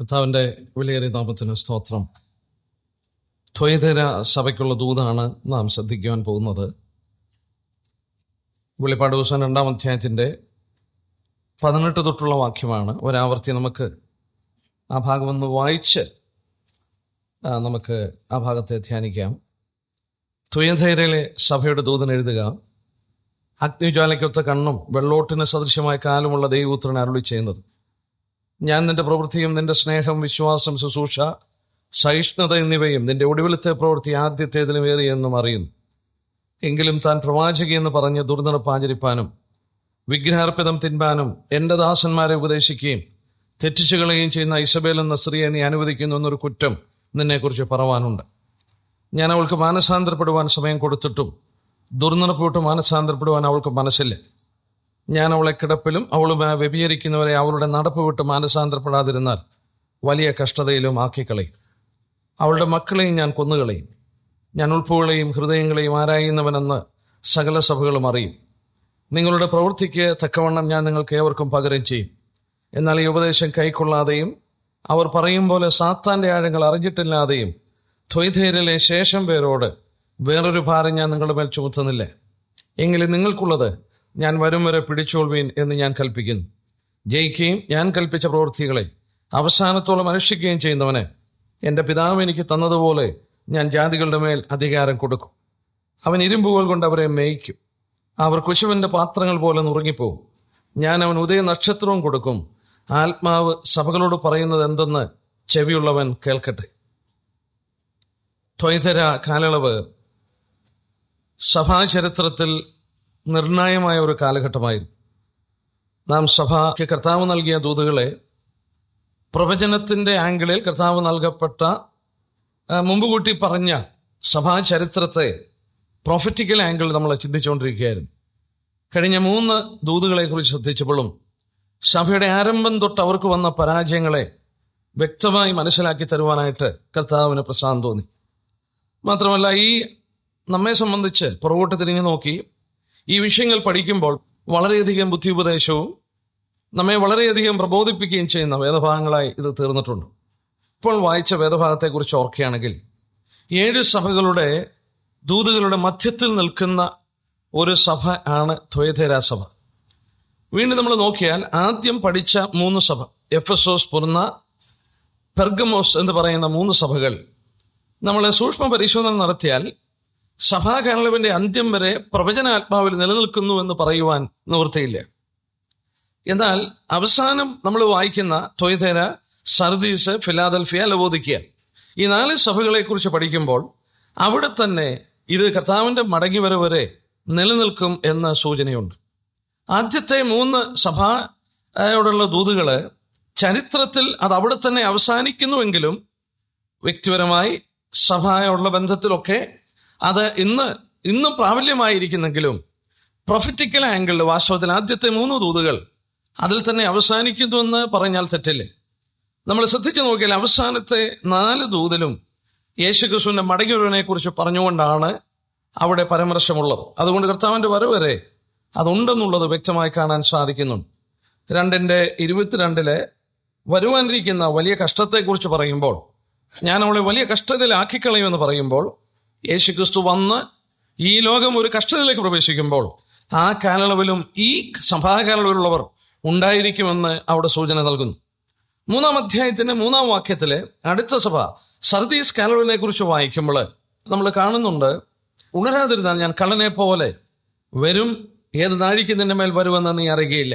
കർത്താവിൻ്റെ വിലയേറിയ നാമത്തിന് സ്തോത്രം. ത്വൈതര സഭയ്ക്കുള്ള ദൂതാണ് നാം ശ്രദ്ധിക്കുവാൻ പോകുന്നത്. വെളിപ്പാട് പുസ്തകം 2-ാം അധ്യായത്തിൻ്റെ 18 തൊട്ടുള്ള വാക്യമാണ്. ഒരാവർത്തി നമുക്ക് ആ ഭാഗം ഒന്ന് വായിച്ച് നമുക്ക് ആ ഭാഗത്തെ ധ്യാനിക്കാം. ത്വൈതരയിലെ സഭയുടെ ദൂതൻ എഴുതുക: അഗ്നിജ്വാലയ്ക്കൊത്ത കണ്ണും വെള്ളോട്ടിന് സദൃശ്യമായ കാലുമുള്ള ദൈവപുത്രനെ അരുളി ചെയ്യുന്നത്, ഞാൻ നിന്റെ പ്രവൃത്തിയും നിന്റെ സ്നേഹം, വിശ്വാസം, ശുശ്രൂഷ, സഹിഷ്ണുത എന്നിവയും നിന്റെ ഒടുവിലത്തെ പ്രവൃത്തി ആദ്യത്തേതിലും ഏറിയെന്നും അറിയുന്നു. എങ്കിലും താൻ പ്രവാചകിയെന്ന് പറഞ്ഞ് ദുർനടപ്പ് ആചരിപ്പാനും വിഗ്രഹാർപ്പിതം തിന്പാനും എൻ്റെ ദാസന്മാരെ ഉപദേശിക്കുകയും തെറ്റിച്ചു കളയുകയും ചെയ്യുന്ന ഇസബേൽ എന്ന സ്ത്രീയെ നീ അനുവദിക്കുന്നു എന്നൊരു കുറ്റം നിന്നെക്കുറിച്ച് പറവാനുണ്ട്. ഞാൻ അവൾക്ക് മാനസാന്തരപ്പെടുവാൻ സമയം കൊടുത്തിട്ടും ദുർനടപ്പ് വിട്ട് മാനസാന്തരപ്പെടുവാൻ അവൾക്ക് മനസ്സില്ല. ഞാൻ അവളെ കിടപ്പിലും അവളുമായി വ്യഭിചരിക്കുന്നവരെ അവളുടെ നടപ്പ് വിട്ട് മാനസാന്തരപ്പെടാതിരുന്നാൽ വലിയ കഷ്ടതയിലും ആക്കിക്കളയും. അവളുടെ മക്കളെയും ഞാൻ കൊന്നുകളയും. ഞാൻ ഉൾപ്പുകളെയും ഹൃദയങ്ങളെയും ആരായുന്നവനെന്ന് സകല സഭകളും അറിയും. നിങ്ങളുടെ പ്രവൃത്തിക്ക് തക്കവണ്ണം ഞാൻ നിങ്ങൾക്ക് ഏവർക്കും പകരം ചെയ്യും. എന്നാൽ ഈ ഉപദേശം കൈക്കൊള്ളാതെയും അവർ പറയും പോലെ സാത്താന്റെ ആഴങ്ങൾ അറിഞ്ഞിട്ടില്ലാതെയും ത്വൈതേരിലെ ശേഷം പേരോട് വേറൊരു ഭാരം ഞാൻ നിങ്ങളുടെ മേൽ ചുമത്തുന്നില്ല. എങ്കിലും നിങ്ങൾക്കുള്ളത് ഞാൻ വരും വരെ പിടിച്ചോൾവീൻ എന്ന് ഞാൻ കൽപ്പിക്കുന്നു. ജയിക്കുകയും ഞാൻ കൽപ്പിച്ച പ്രവൃത്തികളെ അവസാനത്തോളം അനുഷ്ഠിക്കുകയും ചെയ്യുന്നവന് എൻ്റെ പിതാവ് എനിക്ക് തന്നതുപോലെ ഞാൻ ജാതികളുടെ മേൽ അധികാരം കൊടുക്കും. അവൻ ഇരുമ്പുകൾ കൊണ്ട് അവരെ മേയ്ക്കും. അവർ കുശവന്റെ പാത്രങ്ങൾ പോലെ നുറുങ്ങിപ്പോവും. ഞാൻ അവൻ ഉദയ നക്ഷത്രവും കൊടുക്കും. ആത്മാവ് സഭകളോട് പറയുന്നത് എന്തെന്ന് ചെവിയുള്ളവൻ കേൾക്കട്ടെ. ത്വൈതര കാലയളവ് സഭാചരിത്രത്തിൽ നിർണായകമായ ഒരു കാലഘട്ടമായിരുന്നു. നാം സഭയ്ക്ക് കർത്താവ് നൽകിയ ദൂതുകളെ പ്രവചനത്തിന്റെ ആംഗിളിൽ കർത്താവ് നൽകപ്പെട്ട മുമ്പ് കൂട്ടി പറഞ്ഞ സഭാചരിത്രത്തെ പ്രൊഫറ്റിക്കൽ ആംഗിൾ നമ്മൾ ചിന്തിച്ചുകൊണ്ടിരിക്കുകയായിരുന്നു. കഴിഞ്ഞ 3 ദൂതുകളെ കുറിച്ച് ശ്രദ്ധിച്ചപ്പോഴും സഭയുടെ ആരംഭം തൊട്ട് അവർക്ക് വന്ന പരാജയങ്ങളെ വ്യക്തമായി മനസ്സിലാക്കി തരുവാനായിട്ട് കർത്താവിന് പ്രസാദം തോന്നി. മാത്രമല്ല, ഈ നമ്മെ സംബന്ധിച്ച് പുറകോട്ട് തിരിഞ്ഞു നോക്കി ഈ വിഷയങ്ങൾ പഠിക്കുമ്പോൾ വളരെയധികം ബുദ്ധിയുപദേശവും നമ്മെ വളരെയധികം പ്രബോധിപ്പിക്കുകയും ചെയ്യുന്ന വേദഭാഗങ്ങളായി ഇത് തീർന്നിട്ടുണ്ട്. ഇപ്പോൾ വായിച്ച വേദഭാഗത്തെക്കുറിച്ച് ഓർക്കുകയാണെങ്കിൽ 7 സഭകളുടെ ദൂതുകളുടെ മധ്യത്തിൽ നിൽക്കുന്ന ഒരു സഭ ആണ് ത്വൈതൈര സഭ. വീണ്ടും നമ്മൾ നോക്കിയാൽ ആദ്യം പഠിച്ച 3 സഭ, എഫെസോസ്, സ്മുർന, പെർഗമോസ് എന്ന് പറയുന്ന 3 സഭകൾ നമ്മൾ സൂക്ഷ്മ പരിശോധന നടത്തിയാൽ സഭാകാലയളവിന്റെ അന്ത്യം വരെ പ്രവചനാത്മാവിൽ നിലനിൽക്കുന്നു എന്ന് പറയുവാൻ നിവൃത്തിയില്ല. എന്നാൽ അവസാനം നമ്മൾ വായിക്കുന്ന ത്വൈതൈര, സർദീസ്, ഫിലാദൽഫിയ, ലവോദിക്ക, ഈ 4 സഭകളെ കുറിച്ച് പഠിക്കുമ്പോൾ അവിടെ തന്നെ ഇത് കർത്താവിന്റെ മടങ്ങിവരവ് വരെ നിലനിൽക്കും എന്ന സൂചനയുണ്ട്. ആദ്യത്തെ 3 സഭയോടുള്ള ദൂതുകള് ചരിത്രത്തിൽ അത് അവിടെ തന്നെ അവസാനിക്കുന്നുവെങ്കിലും വ്യക്തിപരമായി സഭയോടുള്ള ബന്ധത്തിലൊക്കെ അത് ഇന്നും പ്രാബല്യമായിരിക്കുന്നെങ്കിലും പ്രൊഫറ്റിക്കൽ ആംഗിളിൽ വാസ്തവത്തിൽ ആദ്യത്തെ 3 ദൂതുകൾ അതിൽ തന്നെ അവസാനിക്കുന്നു എന്ന് പറഞ്ഞാൽ തെറ്റില്ലേ. നമ്മൾ ശ്രദ്ധിച്ചു നോക്കിയാൽ അവസാനത്തെ 4 ദൂതിലും യേശുക്രിസ്തുവിന്റെ മടങ്ങിവരവിനെ കുറിച്ച് പറഞ്ഞുകൊണ്ടാണ് അവിടെ പരാമർശമുള്ളത്. അതുകൊണ്ട് കർത്താവിന്റെ വരവ് വരെ അതുണ്ടെന്നുള്ളത് വ്യക്തമായി കാണാൻ സാധിക്കുന്നുണ്ട്. 2:22 വരുവാനിരിക്കുന്ന വലിയ കഷ്ടത്തെക്കുറിച്ച് പറയുമ്പോൾ, ഞാൻ അവളെ വലിയ കഷ്ടതയിലാക്കിക്കളയുമെന്ന് പറയുമ്പോൾ, യേശുക്രിസ്തു വന്ന് ഈ ലോകം ഒരു കഷ്ടതയിലേക്ക് പ്രവേശിക്കുമ്പോൾ ആ കാലയളവിലും ഈ സഭാകാലയളവിലുള്ളവർ ഉണ്ടായിരിക്കുമെന്ന് അവിടെ സൂചന നൽകുന്നു. 3-ാം അധ്യായത്തിന്റെ 3-ാം വാക്യത്തിലെ അടുത്ത സഭ സർദീസ് കാലയളവിനെ കുറിച്ച് വായിക്കുമ്പോൾ നമ്മൾ കാണുന്നുണ്ട്, ഉണരാതിരുന്നാൽ ഞാൻ കള്ളനെ പോലെ വരും, ഏത് നാഴിക്ക് നിന്റെ മേൽ വരുമെന്ന് നീ അറിയുകയില്ല.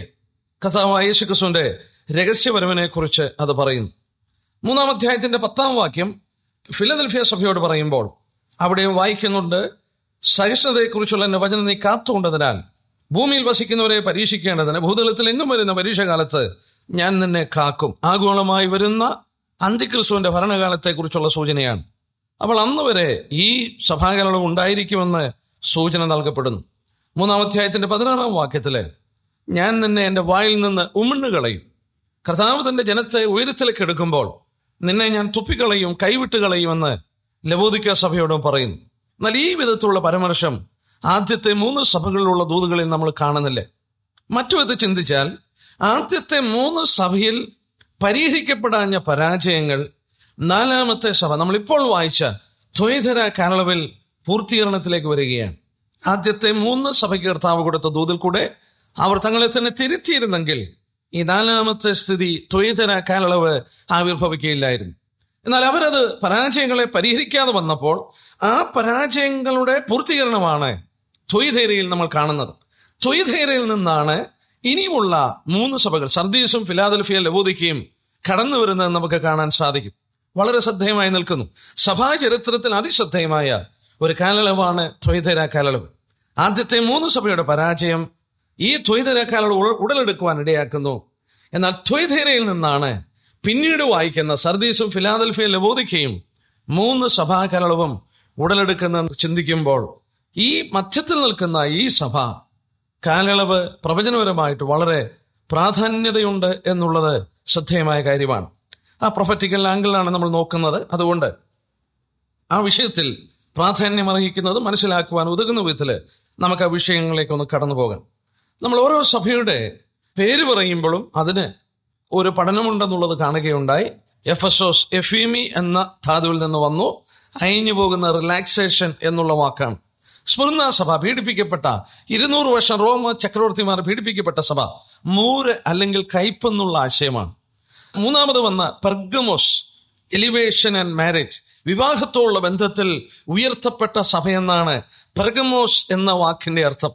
കർത്താവായ യേശുക്രിസ്തുവിന്റെ രഹസ്യവരവിനെ കുറിച്ച് അത് പറയുന്നു. 3-ാം അധ്യായത്തിന്റെ 10-ാം വാക്യം ഫിലദൽഫിയ സഭയോട് പറയുമ്പോൾ അവിടെയും വായിക്കുന്നുണ്ട്, സഹിഷ്ണുതയെക്കുറിച്ചുള്ള എന്റെ വചനം നീ കാത്തുകൊണ്ടതിനാൽ ഭൂമിയിൽ വസിക്കുന്നവരെ പരീക്ഷിക്കേണ്ടതിന് ഭൂതലത്തിൽ എന്നും വരുന്ന പരീക്ഷകാലത്ത് ഞാൻ നിന്നെ കാക്കും. ആഗോളമായി വരുന്ന അന്തിക്രിസ്തുവിന്റെ ഭരണകാലത്തെക്കുറിച്ചുള്ള സൂചനയാണ്. അപ്പോൾ അന്ന് വരെ ഈ സഭാകാലയളവ് ഉണ്ടായിരിക്കുമെന്ന് സൂചന നൽകപ്പെടുന്നു. 3-ാം അധ്യായത്തിന്റെ 16-ാം വാക്യത്തില് ഞാൻ നിന്നെ എന്റെ വായിൽ നിന്ന് ഉമിണ്ണുകളയും. കർത്താവ് തന്റെ ജനത്തെ ഉയരത്തിലേക്ക് എടുക്കുമ്പോൾ നിന്നെ ഞാൻ തുപ്പിക്കളയും, കൈവിട്ട് കളയുമെന്ന് ലവോദിക്ക സഭയോടും പറയുന്നു. എന്നാൽ ഈ വിധത്തിലുള്ള പരാമർശം ആദ്യത്തെ 3 സഭകളിലുള്ള ദൂതുകളിൽ നമ്മൾ കാണുന്നില്ല. മറ്റു വിധത്തിൽ ചിന്തിച്ചാൽ ആദ്യത്തെ 3 സഭയിൽ പരിഹരിക്കപ്പെടാഞ്ഞ പരാജയങ്ങൾ നാലാമത്തെ സഭ നമ്മളിപ്പോൾ വായിച്ച ത്വൈതര കാലയളവിൽ പൂർത്തീകരണത്തിലേക്ക് വരികയാണ്. ആദ്യത്തെ 3 സഭയ്ക്ക് കർത്താവ് കൊടുത്ത ദൂതിൽ കൂടെ അവർ തങ്ങളെ തന്നെ തിരുത്തിയിരുന്നെങ്കിൽ ഈ നാലാമത്തെ സ്ഥിതി ത്വൈതര കാലയളവ് ആവിർഭവിക്കുകയില്ലായിരുന്നു. എന്നാൽ അവരത് പരാജയങ്ങളെ പരിഹരിക്കാതെ വന്നപ്പോൾ ആ പരാജയങ്ങളുടെ പൂർത്തീകരണമാണ് ത്വൈതൈരയിൽ നമ്മൾ കാണുന്നത്. ത്വൈതൈരയിൽ നിന്നാണ് ഇനിയുമുള്ള 3 സഭകൾ സർദീസും ഫിലാദൽഫിയ ലവോദിക്കയും കടന്നു വരുന്നത് നമുക്ക് കാണാൻ സാധിക്കും. വളരെ ശ്രദ്ധേയമായി നിൽക്കുന്നു. സഭാ ചരിത്രത്തിൽ അതിശ്രദ്ധേയമായ ഒരു കാലയളവാണ് ത്വൈതൈര കാലയളവ്. ആദ്യത്തെ 3 സഭയുടെ പരാജയം ഈ ത്വൈതൈര കാലയളവ് ഉടലെടുക്കുവാൻ ഇടയാക്കുന്നു. എന്നാൽ ത്വൈതൈരയിൽ നിന്നാണ് പിന്നീട് വായിക്കുന്ന സർദീസും ഫിലാദൽഫിയ ലവോദിക്കയും 3 സഭാ കാലയളവും ഉടലെടുക്കുന്ന ചിന്തിക്കുമ്പോൾ ഈ മധ്യത്തിൽ നിൽക്കുന്ന ഈ സഭ കാലയളവ് പ്രവചനപരമായിട്ട് വളരെ പ്രാധാന്യതയുണ്ട് എന്നുള്ളത് ശ്രദ്ധേയമായ കാര്യമാണ്. ആ പ്രൊഫറ്റിക്കൽ ആംഗിളിലാണ് നമ്മൾ നോക്കുന്നത്. അതുകൊണ്ട് ആ വിഷയത്തിൽ പ്രാധാന്യമർഹിക്കുന്നത് മനസ്സിലാക്കുവാൻ ഉതകുന്ന വിധത്തിൽ നമുക്ക് ആ വിഷയങ്ങളിലേക്കൊന്ന് കടന്നു പോകാം. നമ്മൾ ഓരോ സഭയുടെ പേര് പറയുമ്പോഴും അതിന് ഒരു പഠനമുണ്ടെന്നുള്ളത് കാണുകയുണ്ടായി. എഫെസോസ് എഫീമി എന്ന ധാതുവിൽ നിന്ന് വന്നു. അയഞ്ഞു പോകുന്ന റിലാക്സേഷൻ എന്നുള്ള വാക്കാണ്. സ്മുർന്ന സഭ പീഡിപ്പിക്കപ്പെട്ട 200 വർഷം റോമ ചക്രവർത്തിമാർ പീഡിപ്പിക്കപ്പെട്ട സഭ. മൂര് അല്ലെങ്കിൽ കയ്പ് എന്നുള്ള ആശയമാണ്. മൂന്നാമത് വന്ന പെർഗമോസ് എലിവേഷൻ ആൻഡ് മാരേജ്, വിവാഹത്തോടുള്ള ബന്ധത്തിൽ ഉയർത്തപ്പെട്ട സഭയെന്നാണ് പെർഗമോസ് എന്ന വാക്കിന്റെ അർത്ഥം.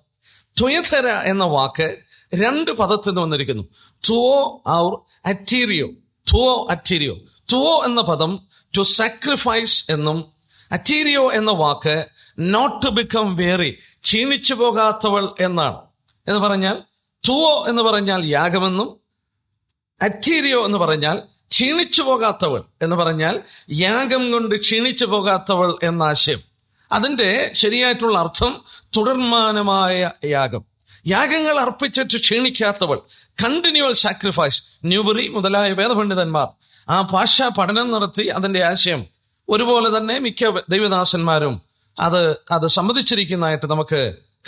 ത്വൈതൈര എന്ന വാക്ക് 2 പദത്തിൽ നിന്ന് വന്നിരിക്കുന്നു. തുവോ ഔർ അറ്റീരിയോ. തുവോ അറ്റീരിയോ. തുവോ എന്ന പദം ടു സാക്രിഫൈസ് എന്നും അറ്റീരിയോ എന്ന വാക്ക് നോട്ട് ടു ബിക്കം വേറി, ക്ഷീണിച്ചു പോകാത്തവൾ എന്നാണ്. എന്ന് പറഞ്ഞാൽ തുവോ എന്ന് പറഞ്ഞാൽ യാഗമെന്നും അറ്റീരിയോ എന്ന് പറഞ്ഞാൽ ക്ഷീണിച്ചു പോകാത്തവൾ എന്ന് പറഞ്ഞാൽ യാഗം കൊണ്ട് ക്ഷീണിച്ചു പോകാത്തവൾ എന്ന ആശയം. അതിന്റെ ശരിയായിട്ടുള്ള അർത്ഥം തുടർമാനമായ യാഗം, യാഗങ്ങൾ അർപ്പിച്ചിട്ട് ക്ഷീണിക്കാത്തവൾ, കണ്ടിന്യൂവൽ സാക്രിഫൈസ്. ന്യൂബറി മുതലായ വേദപണ്ഡിതന്മാർ ആ ഭാഷാ പഠനം നടത്തി അതിന്റെ ആശയം ഒരുപോലെ തന്നെ മിക്ക ദൈവദാസന്മാരും അത് സമ്മതിച്ചിരിക്കുന്നതായിട്ട് നമുക്ക്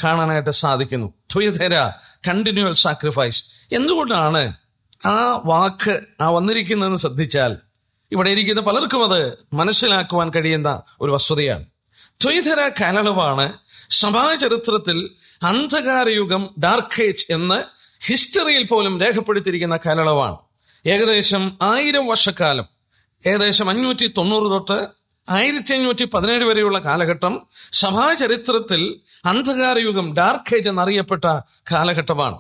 കാണാനായിട്ട് സാധിക്കുന്നു. ത്വൈതൈര, കണ്ടിന്യൂവൽ സാക്രിഫൈസ്. എന്തുകൊണ്ടാണ് ആ വാക്ക് വന്നിരിക്കുന്നതെന്ന് ശ്രദ്ധിച്ചാൽ ഇവിടെ ഇരിക്കുന്ന പലർക്കും അത് മനസ്സിലാക്കുവാൻ കഴിയുന്ന ഒരു വസ്തുതയാണ്. ത്വൈതൈര കാലയളവാണ് സഭാചരിത്രത്തിൽ അന്ധകാരയുഗം, ഡാർക്ക് ഏജ് എന്ന് ഹിസ്റ്ററിയിൽ പോലും രേഖപ്പെടുത്തിയിരിക്കുന്ന കാലയളവാണ്. ഏകദേശം 1000 വർഷക്കാലം, ഏകദേശം 590 തൊട്ട് 1517 വരെയുള്ള കാലഘട്ടം സഭാചരിത്രത്തിൽ അന്ധകാരയുഗം, ഡാർക്ക് ഏജ് എന്നറിയപ്പെട്ട കാലഘട്ടമാണ്.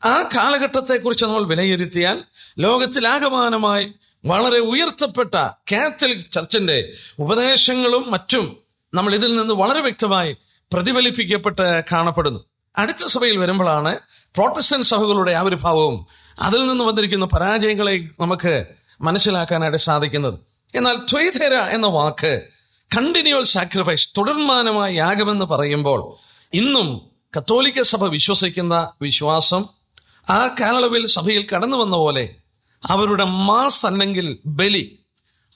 ആ കാലഘട്ടത്തെക്കുറിച്ച് നമ്മൾ വിലയിരുത്തിയാൽ ലോകത്തിലാകമാനമായി വളരെ ഉയർത്തപ്പെട്ട കാത്തലിക് ചർച്ചിന്റെ ഉപദേശങ്ങളും മറ്റും നമ്മൾ ഇതിൽ നിന്ന് വളരെ വ്യക്തമായി പ്രതിഫലിപ്പിക്കപ്പെട്ട് കാണപ്പെടുന്നു. അടുത്ത സഭയിൽ വരുമ്പോഴാണ് പ്രോട്ടസ്റ്റന്റ് സഭകളുടെ ആവിർഭാവവും അതിൽ നിന്ന് വന്നിരിക്കുന്ന പരാജയങ്ങളെ നമുക്ക് മനസ്സിലാക്കാനായിട്ട് സാധിക്കുന്നത്. എന്നാൽ ത്വൈതൈര എന്ന വാക്ക് കണ്ടിന്യൂവൽ സാക്രിഫൈസ്, തുടർമാനമായ യാഗമെന്ന് പറയുമ്പോൾ ഇന്നും കത്തോലിക്ക സഭ വിശ്വസിക്കുന്ന വിശ്വാസം ആ കാലയളവിൽ സഭയിൽ കടന്നു വന്ന പോലെ അവരുടെ മാസ് അല്ലെങ്കിൽ ബലി,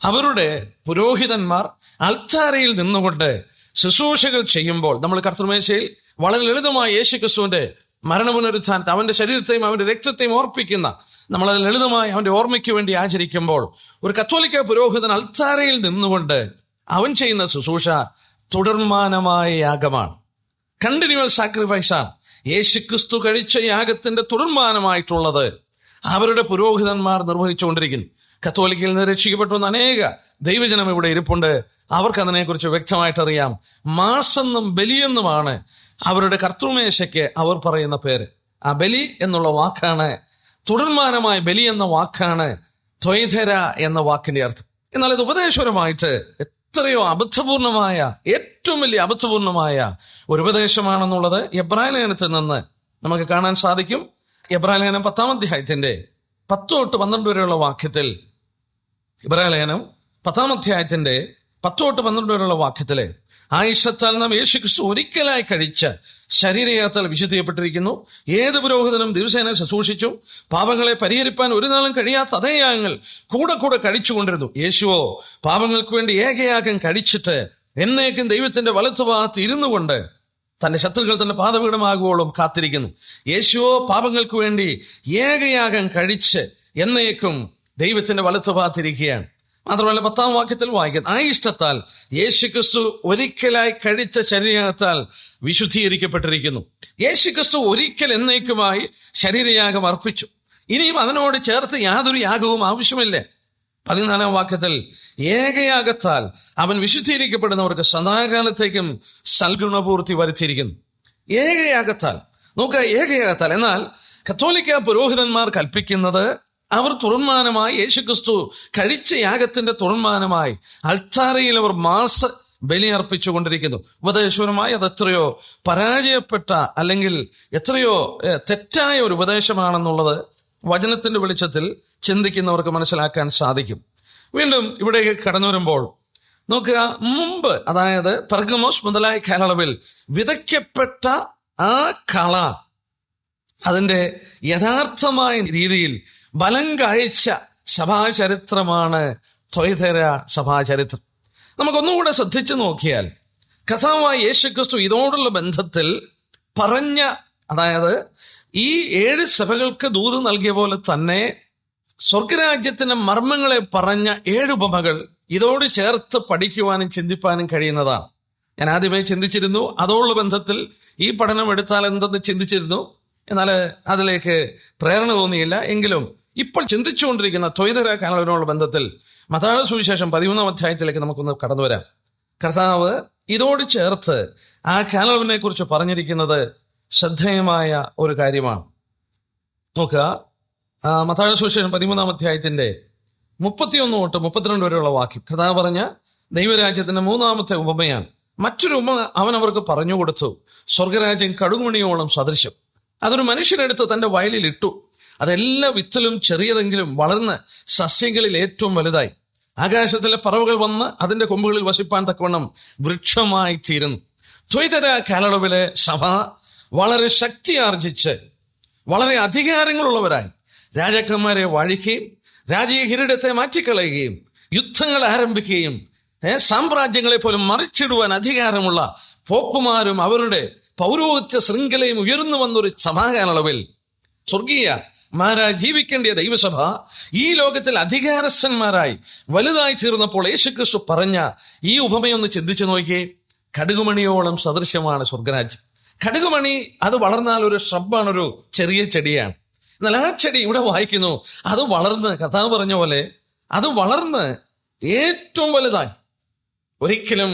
അവരുടെ പുരോഹിതന്മാർ അൾത്താരയിൽ നിന്നുകൊണ്ട് ശുശ്രൂഷകൾ ചെയ്യുമ്പോൾ നമ്മൾ കർത്തൃമേശയിൽ വളരെ ലളിതമായി യേശുക്രിസ്തുവിന്റെ മരണപുനരുത്ഥാനത്തെ, അവന്റെ ശരീരത്തെയും അവന്റെ രക്തത്തെയും ഓർപ്പിക്കുന്ന, നമ്മളത് ലളിതമായി അവന്റെ ഓർമ്മയ്ക്ക് വേണ്ടി ആചരിക്കുമ്പോൾ ഒരു കത്തോലിക്ക പുരോഹിതൻ അൾത്താരയിൽ നിന്നുകൊണ്ട് അവൻ ചെയ്യുന്ന ശുശ്രൂഷ തുടർമാനമായ യാഗമാണ്, കണ്ടിന്യൂവൽ സാക്രിഫൈസാണ്. യേശുക്രിസ്തു കഴിച്ച യാഗത്തിന്റെ തുടർമാനമായിട്ടുള്ളത് അവരുടെ പുരോഹിതന്മാർ നിർവഹിച്ചുകൊണ്ടിരിക്കുന്നു. കത്തോലിക്കയിൽ നിന്ന് രക്ഷിക്കപ്പെട്ടു അനേക ദൈവജനം ഇവിടെ ഇരിപ്പുണ്ട്. അവർക്ക് അതിനെക്കുറിച്ച് വ്യക്തമായിട്ട് അറിയാം. മാസെന്നും ബലിയെന്നുമാണ് അവരുടെ കർത്തൃമേശയ്ക്ക് അവർ പറയുന്ന പേര്. ആ ബലി എന്നുള്ള വാക്കാണ്, തുടർമാനമായ ബലി എന്ന വാക്കാണ് ത്വൈതൈര എന്ന വാക്കിന്റെ അർത്ഥം. എന്നാൽ ഇത് ഉപദേശപരമായിട്ട് എത്രയോ അബദ്ധപൂർണമായ, ഏറ്റവും വലിയ അബദ്ധപൂർണമായ ഒരു ഉപദേശമാണെന്നുള്ളത് എബ്രായ ലേഖനത്തിൽ നിന്ന് നമുക്ക് കാണാൻ സാധിക്കും. എബ്രായ ലേഖനം 10-ാം അധ്യായത്തിന്റെ 10 തൊട്ട് 12 വരെയുള്ള വാക്യത്തിൽ, എബ്രായ ലേഖനം 10-ാം അധ്യായത്തിന്റെ 10 തൊട്ട് 12 വരെയുള്ള വാക്യത്തില് ആയിഷത്താൽ നാം യേശുക്രിസ്തു ഒരിക്കലായി കഴിച്ച ശരീരയാത്രയിൽ വിശുദ്ധീകരിക്കപ്പെട്ടിരിക്കുന്നു. ഏത് പുരോഹിതനും ദിവസേന ശുശ്രൂഷിച്ചു പാപങ്ങളെ പരിഹരിപ്പാൻ ഒരു നാളും കഴിയാത്ത അതേ യാഗങ്ങൾ കൂടെ കൂടെ കഴിച്ചുകൊണ്ടിരുന്നു. യേശുവോ പാപങ്ങൾക്ക് വേണ്ടി ഏകയാഗം കഴിച്ചിട്ട് എന്നേക്കും ദൈവത്തിന്റെ വലത്തുഭാഗത്ത് ഇരുന്നു കൊണ്ട് തന്റെ ശത്രുക്കൾ തന്റെ പാദപീഠമാകുവോളം കാത്തിരിക്കുന്നു. യേശുവോ പാപങ്ങൾക്ക് വേണ്ടി ഏകയാഗം കഴിച്ച് എന്നേക്കും ദൈവത്തിന്റെ വലത്തുഭാഗത്തിരിക്കുകയാണ്. മാത്രമല്ല 10-ാം വാക്യത്തിൽ വായിക്കുന്നത്, ആ ഇഷ്ടത്താൽ യേശുക്രിസ്തു ഒരിക്കലായി കഴിച്ച ശരീരയാഗത്താൽ വിശുദ്ധീകരിക്കപ്പെട്ടിരിക്കുന്നു. യേശുക്രിസ്തു ഒരിക്കൽ എന്നേക്കുമായി ശരീരയാഗം അർപ്പിച്ചു. ഇനിയും അതിനോട് ചേർത്ത് യാതൊരു യാഗവും ആവശ്യമില്ല. 14-ാം വാക്യത്തിൽ ഏകയാഗത്താൽ അവൻ വിശുദ്ധീകരിക്കപ്പെടുന്നവർക്ക് സദാകാലത്തേക്കും സൽഗുണപൂർത്തി വരുത്തിയിരിക്കുന്നു. ഏകയാഗത്താൽ, നോക്കുക, ഏകയാഗത്താൽ. എന്നാൽ കത്തോലിക്ക പുരോഹിതന്മാർ കൽപ്പിക്കുന്നത് അവർ തുറന്മാനമായി യേശുക്രിസ്തു കഴിച്ച യാഗത്തിന്റെ തുറന്മാനമായി അൾത്താരയിൽ അവർ മാസ ബലി അർപ്പിച്ചുകൊണ്ടിരിക്കുന്നു. ഉപദേശപരമായി അത് എത്രയോ പരാജയപ്പെട്ട അല്ലെങ്കിൽ എത്രയോ തെറ്റായ ഒരു ഉപദേശമാണെന്നുള്ളത് വചനത്തിന്റെ വെളിച്ചത്തിൽ ചിന്തിക്കുന്നവർക്ക് മനസ്സിലാക്കാൻ സാധിക്കും. വീണ്ടും ഇവിടേക്ക് കടന്നു വരുമ്പോൾ നോക്കുക, മുമ്പ്, അതായത് പെർഗമോസ് മുതലായ കാലയളവിൽ വിതയ്ക്കപ്പെട്ട ആ കള അതിന്റെ യഥാർത്ഥമായ രീതിയിൽ ബലം കായ്ച്ച സഭാചരിത്രമാണ് ത്വൈതര സഭാചരിത്രം. നമുക്കൊന്നുകൂടെ ശ്രദ്ധിച്ചു നോക്കിയാൽ കർത്താവായ യേശുക്രിസ്തു ഇതോടുള്ള ബന്ധത്തിൽ പറഞ്ഞ, അതായത് ഈ 7 സഭകൾക്ക് ദൂത് നൽകിയ പോലെ തന്നെ സ്വർഗരാജ്യത്തിന്റെ മർമ്മങ്ങളെ പറഞ്ഞ 7 ഉപമകൾ ഇതോട് ചേർത്ത് പഠിക്കുവാനും ചിന്തിപ്പാനും കഴിയുന്നതാണ്. ഞാൻ ആദ്യമേ ചിന്തിച്ചിരുന്നു, അതോടുള്ള ബന്ധത്തിൽ ഈ പഠനം എടുത്താൽ എന്തെന്ന് ചിന്തിച്ചിരുന്നു. എന്നാൽ അതിലേക്ക് പ്രേരണ തോന്നിയില്ല. എങ്കിലും ഇപ്പോൾ ചിന്തിച്ചുകൊണ്ടിരിക്കുന്ന ത്വൈതര കാലയളവിനോടുള്ള ബന്ധത്തിൽ മത്തായിയുടെ സുവിശേഷം 13-ാം അധ്യായത്തിലേക്ക് നമുക്കൊന്ന് കടന്നു വരാം. കർത്താവ് ഇതോട് ചേർത്ത് ആ കാലയളവിനെ കുറിച്ച് പറഞ്ഞിരിക്കുന്നത് ശ്രദ്ധേയമായ ഒരു കാര്യമാണ്. നോക്കുക, മത്തായിയുടെ സുവിശേഷം 13-ാം അധ്യായത്തിന്റെ 31 തൊട്ട് 32 വരെയുള്ള വാക്യം. കർത്താവ് പറഞ്ഞ ദൈവരാജ്യത്തിന്റെ 3-ാമത്തെ ഉപമയാണ്. മറ്റൊരു ഉപമ അവൻ അവർക്ക് പറഞ്ഞു കൊടുത്തു. സ്വർഗരാജ്യം കടുകുമണിയോളം സദൃശം. അതൊരു മനുഷ്യനെടുത്ത് തന്റെ വയലിൽ ഇട്ടു. അതെല്ലാ വിത്തിലും ചെറിയതെങ്കിലും വളർന്ന് സസ്യങ്ങളിൽ ഏറ്റവും വലുതായി. ആകാശത്തിലെ പറവകൾ വന്ന് അതിന്റെ കൊമ്പുകളിൽ വസിപ്പാൻ തക്കവണ്ണം വൃക്ഷമായി തീരുന്നു. ദ്വൈതര കാലയളവിലെ സഭ വളരെ ശക്തി ആർജിച്ച് വളരെ അധികാരങ്ങളുള്ളവരായി രാജാക്കന്മാരെ വാഴിക്കുകയും രാജീയ കിരീടത്തെ മാറ്റിക്കളയുകയും യുദ്ധങ്ങൾ ആരംഭിക്കുകയും സാമ്രാജ്യങ്ങളെ പോലും മറിച്ചിടുവാൻ അധികാരമുള്ള പോപ്പുമാരും അവരുടെ പൗരോഹിത്യ ശൃംഖലയും ഉയർന്നു വന്നൊരു സഭാകാലയളവിൽ സ്വർഗീയമാരായി ജീവിക്കേണ്ട ദൈവസഭ ഈ ലോകത്തിൽ അധികാരസ്ഥന്മാരായി വലുതായി തീർന്നപ്പോൾ യേശുക്രിസ്തു പറഞ്ഞ ഈ ഉപമയൊന്ന് ചിന്തിച്ചു നോക്കിയേ. കടുകുമണിയോളം സദൃശ്യമാണ് സ്വർഗരാജ്യം. കടുകുമണി അത് വളർന്നാൽ ഒരു ഷ്രബാണ്, ഒരു ചെറിയ ചെടിയാണ്. എന്നാൽ ആ ചെടി ഇവിടെ വായിക്കുന്നു, അത് വളർന്ന്, കഥാവ് പറഞ്ഞ പോലെ അത് വളർന്ന് ഏറ്റവും വലുതായി. ഒരിക്കലും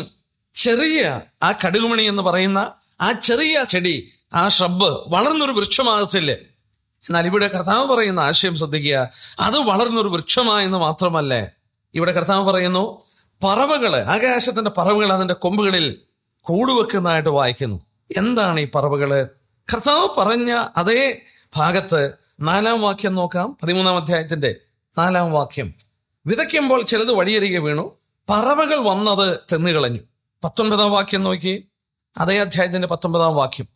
ചെറിയ ആ കടുകുമണി എന്ന് പറയുന്ന ആ ചെറിയ ചെടി, ആ ഷ്രബ് വളർന്നൊരു വൃക്ഷമാകത്തില്ല. എന്നാൽ ഇവിടെ കർത്താവ് പറയുന്ന ആശയം ശ്രദ്ധിക്കുക, അത് വളർന്നൊരു വൃക്ഷമായെന്ന് മാത്രമല്ലേ, ഇവിടെ കർത്താവ് പറയുന്നു പറവകള്, ആകാശത്തിന്റെ പറവകൾ അതിന്റെ കൊമ്പുകളിൽ കൂടുവെക്കുന്നതായിട്ട് വായിക്കുന്നു. എന്താണ് ഈ പറവകള്? കർത്താവ് പറഞ്ഞ അതേ ഭാഗത്ത് 4-ാം വാക്യം നോക്കാം. 13-ാം അധ്യായത്തിന്റെ 4-ാം വാക്യം. വിതയ്ക്കുമ്പോൾ ചിലത് വഴിയരികെ വീണു, പറവകൾ വന്നത് തിന്നുകളഞ്ഞു. 19-ാം വാക്യം നോക്കി, അതേ അധ്യായത്തിന്റെ 19-ാം വാക്യം.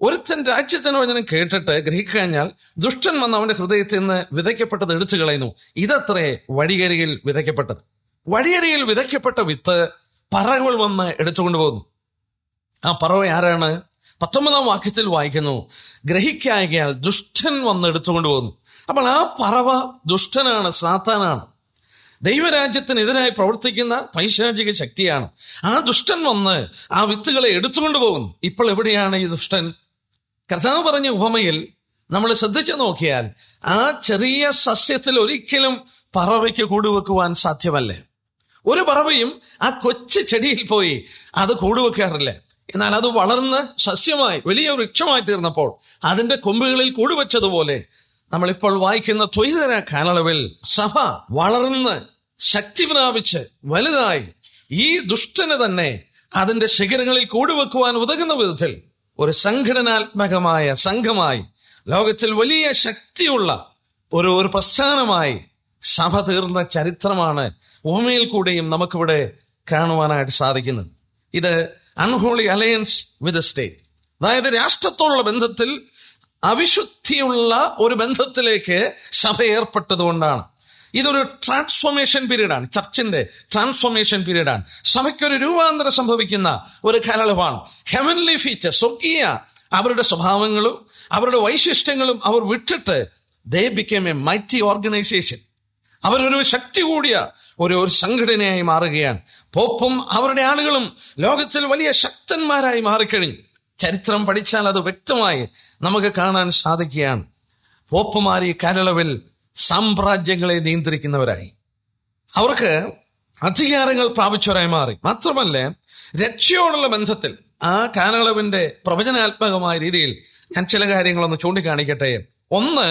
ഒരുത്തൻ രാജ്യത്തിന്റെ വചനം കേട്ടിട്ട് ഗ്രഹിക്കഴിഞ്ഞാൽ ദുഷ്ടൻ വന്ന് അവന്റെ ഹൃദയത്തിൽ നിന്ന് വിതയ്ക്കപ്പെട്ടത് എടുത്തു കളയുന്നു. ഇതത്രേ വഴിയരികിൽ വിതയ്ക്കപ്പെട്ടത്. വഴിയരികിൽ വിതയ്ക്കപ്പെട്ട വിത്ത് പറവകൾ വന്ന് എടുത്തുകൊണ്ടുപോകുന്നു. ആ പറവ ആരാണ്? 19-ാം വാക്യത്തിൽ വായിക്കുന്നു, ഗ്രഹിക്കായകയാൽ ദുഷ്ടൻ വന്ന് എടുത്തുകൊണ്ടുപോകുന്നു. അപ്പോൾ ആ പറവ ദുഷ്ടനാണ്, സാത്താനാണ്, ദൈവരാജ്യത്തിനെതിരായി പ്രവർത്തിക്കുന്ന പൈശാചിക ശക്തിയാണ്. ആ ദുഷ്ടൻ വന്ന് ആ വിത്തുകളെ എടുത്തുകൊണ്ടു പോകുന്നു. ഇപ്പോൾ എവിടെയാണ് ഈ ദുഷ്ടൻ? കർത്താവ് പറഞ്ഞ ഉപമയിൽ നമ്മൾ ശ്രദ്ധിച്ചു നോക്കിയാൽ ആ ചെറിയ സസ്യത്തിൽ ഒരിക്കലും പറവയ്ക്ക് കൂടുവെക്കുവാൻ സാധ്യമല്ല. ഒരു പറവയും ആ കൊച്ചു ചെടിയിൽ പോയി അത് കൂടുവെക്കാറില്ല. എന്നാൽ അത് വളർന്ന് സസ്യമായി വലിയ വൃക്ഷമായി തീർന്നപ്പോൾ അതിന്റെ കൊമ്പുകളിൽ കൂടുവെച്ചതുപോലെ നമ്മളിപ്പോൾ വായിക്കുന്ന ത്വൈതര കാലയളവിൽ സഭ വളർന്ന് ശക്തി പ്രാപിച്ച് വലുതായി ഈ ദുഷ്ടന് തന്നെ അതിന്റെ ശിഖരങ്ങളിൽ കൂടുവെക്കുവാൻ ഉതകുന്ന വിധത്തിൽ ഒരു സംഘടനാത്മകമായ സംഘമായി ലോകത്തിൽ വലിയ ശക്തിയുള്ള ഒരു പ്രസ്ഥാനമായി സഭ തീർന്ന ചരിത്രമാണ് ഉപമയിൽ കൂടെയും നമുക്കിവിടെ കാണുവാനായിട്ട് സാധിക്കുന്നത്. ഇത് അൺഹോളി അലയൻസ് വിത്ത് സ്റ്റേറ്റ്, അതായത് രാഷ്ട്രത്തോടുള്ള ബന്ധത്തിൽ അവിശുദ്ധിയുള്ള ഒരു ബന്ധത്തിലേക്ക് സഭ ഏർപ്പെട്ടതുകൊണ്ടാണ്. ഇതൊരു ട്രാൻസ്ഫോർമേഷൻ പീരീഡാണ്, ചർച്ചിന്റെ ട്രാൻസ്ഫോർമേഷൻ പീരീഡാണ്. സഭയ്ക്കൊരു രൂപാന്തരം സംഭവിക്കുന്ന ഒരു കാലയളവാണ്. ഹെവൻലി ഫീച്ചർ, സ്വർഗീയ അവരുടെ സ്വഭാവങ്ങളും അവരുടെ വൈശിഷ്ട്യങ്ങളും അവർ വിട്ടിട്ട് they became a mighty organization. അവരൊരു ശക്തി കൂടിയ ഒരു സംഘടനയായി മാറുകയാണ്. പോപ്പും അവരുടെ ആളുകളും ലോകത്തിൽ വലിയ ശക്തന്മാരായി മാറിക്കഴിഞ്ഞു. ചരിത്രം പഠിച്ചാൽ അത് വ്യക്തമായി നമുക്ക് കാണാൻ സാധിക്കുകയാണ്. പോപ്പുമാർ ഈ കാലയളവിൽ സാമ്രാജ്യങ്ങളെ നിയന്ത്രിക്കുന്നവരായി, അവർക്ക് അധികാരങ്ങൾ പ്രാപിച്ചവരായി മാറി. മാത്രമല്ല, രക്ഷയോടുള്ള ബന്ധത്തിൽ ആ കാലയളവിന്റെ പ്രവചനാത്മകമായ രീതിയിൽ ഞാൻ ചില കാര്യങ്ങളൊന്ന് ചൂണ്ടിക്കാണിക്കട്ടെ. ഒന്ന്,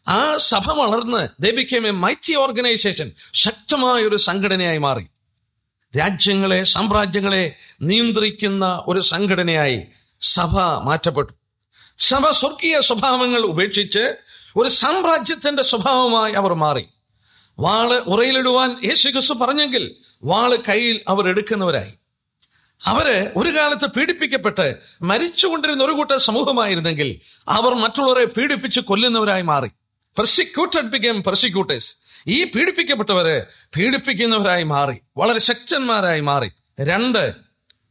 ആ സഭ വളർന്ന് they became a mighty organization, ശക്തമായ ഒരു സംഘടനയായി മാറി. രാജ്യങ്ങളെ, സാമ്രാജ്യങ്ങളെ നിയന്ത്രിക്കുന്ന ഒരു സംഘടനയായി സഭ മാറ്റപ്പെട്ടു. സഭ സ്വർഗീയ സ്വഭാവങ്ങൾ ഉപേക്ഷിച്ച് ഒരു സാമ്രാജ്യത്തിന്റെ സ്വഭാവമായി അവർ മാറി. വാള് ഉറയിലിടുവാൻ യേശുക്രിസ്തു പറഞ്ഞെങ്കിൽ വാള് കയ്യിൽ അവർ എടുക്കുന്നവരായി. അവര് ഒരു കാലത്ത് പീഡിപ്പിക്കപ്പെട്ട് മരിച്ചുകൊണ്ടിരുന്ന ഒരു കൂട്ടം സമൂഹമായിരുന്നെങ്കിൽ അവർ മറ്റുള്ളവരെ പീഡിപ്പിച്ച് കൊല്ലുന്നവരായി മാറി. Persecuted became persecutors. ഈ പീഡിപ്പിക്കപ്പെട്ടവരെ പീഡിപ്പിക്കുന്നവരായി മാറി, വളരെ ശക്തന്മാരായി മാറി. രണ്ട്,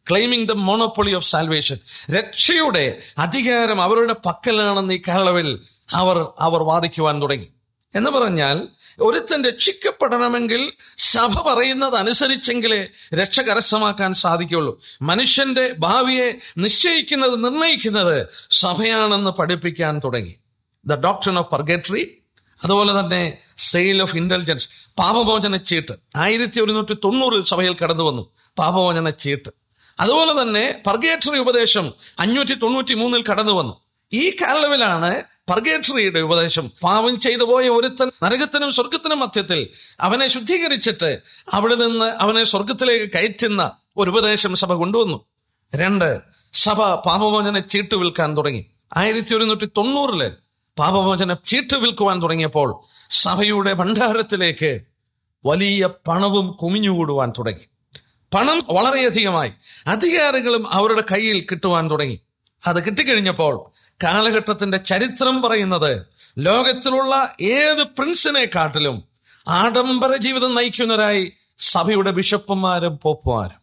claiming the monopoly of salvation. രക്ഷയുടെ അധികാരം അവരുടെ പക്കലാണെന്ന് ഈ കാലയളവിൽ അവർ വാദിക്കുവാൻ തുടങ്ങി. എന്ന് പറഞ്ഞാൽ, ഒരുത്തൻ രക്ഷിക്കപ്പെടണമെങ്കിൽ സഭ പറയുന്നത് അനുസരിച്ചെങ്കിലേ രക്ഷ കരസ്ഥമാക്കാൻ സാധിക്കുള്ളൂ. മനുഷ്യന്റെ ഭാവിയെ നിർണയിക്കുന്നത് സഭയാണെന്ന് പഠിപ്പിക്കാൻ തുടങ്ങി. ദ ഡോക്ട്രിൻ ഓഫ് പർഗേറ്ററി, അതുപോലെ തന്നെ സെയിൽ ഓഫ് ഇൻ്റലിജൻസ്, പാപമോചന ചീട്ട് 1190 സഭയിൽ കടന്നു വന്നു. പാപമോചന ചീട്ട്, അതുപോലെ തന്നെ പർഗേറ്ററി ഉപദേശം 593 കടന്നു വന്നു. ഈ കാലയളവിലാണ് പർഗേറ്ററിയുടെ ഉപദേശം. പാപം ചെയ്തു പോയ ഒരുത്തൻ നരകത്തിനും സ്വർഗത്തിനും മധ്യത്തിൽ അവനെ ശുദ്ധീകരിച്ചിട്ട് അവിടെ നിന്ന് അവനെ സ്വർഗത്തിലേക്ക് കയറ്റുന്ന ഒരു ഉപദേശം സഭ കൊണ്ടുവന്നു. രണ്ട്, സഭ പാപമോചന ചീട്ട് വിൽക്കാൻ തുടങ്ങി. 1190 പാപമോചന ചീട്ട് വിൽക്കുവാൻ തുടങ്ങിയപ്പോൾ സഭയുടെ ഭണ്ഡാരത്തിലേക്ക് വലിയ പണവും കുമിഞ്ഞുകൂടുവാൻ തുടങ്ങി. പണം വളരെയധികമായി, അധികാരങ്ങളും അവരുടെ കയ്യിൽ കിട്ടുവാൻ തുടങ്ങി. അത് കിട്ടിക്കഴിഞ്ഞപ്പോൾ കാലഘട്ടത്തിന്റെ ചരിത്രം പറയുന്നത് ലോകത്തിലുള്ള ഏത് പ്രിൻസിനെക്കാട്ടിലും ആഡംബര ജീവിതം നയിക്കുന്നവരായി സഭയുടെ ബിഷപ്പുമാരും പോപ്പുമാരും,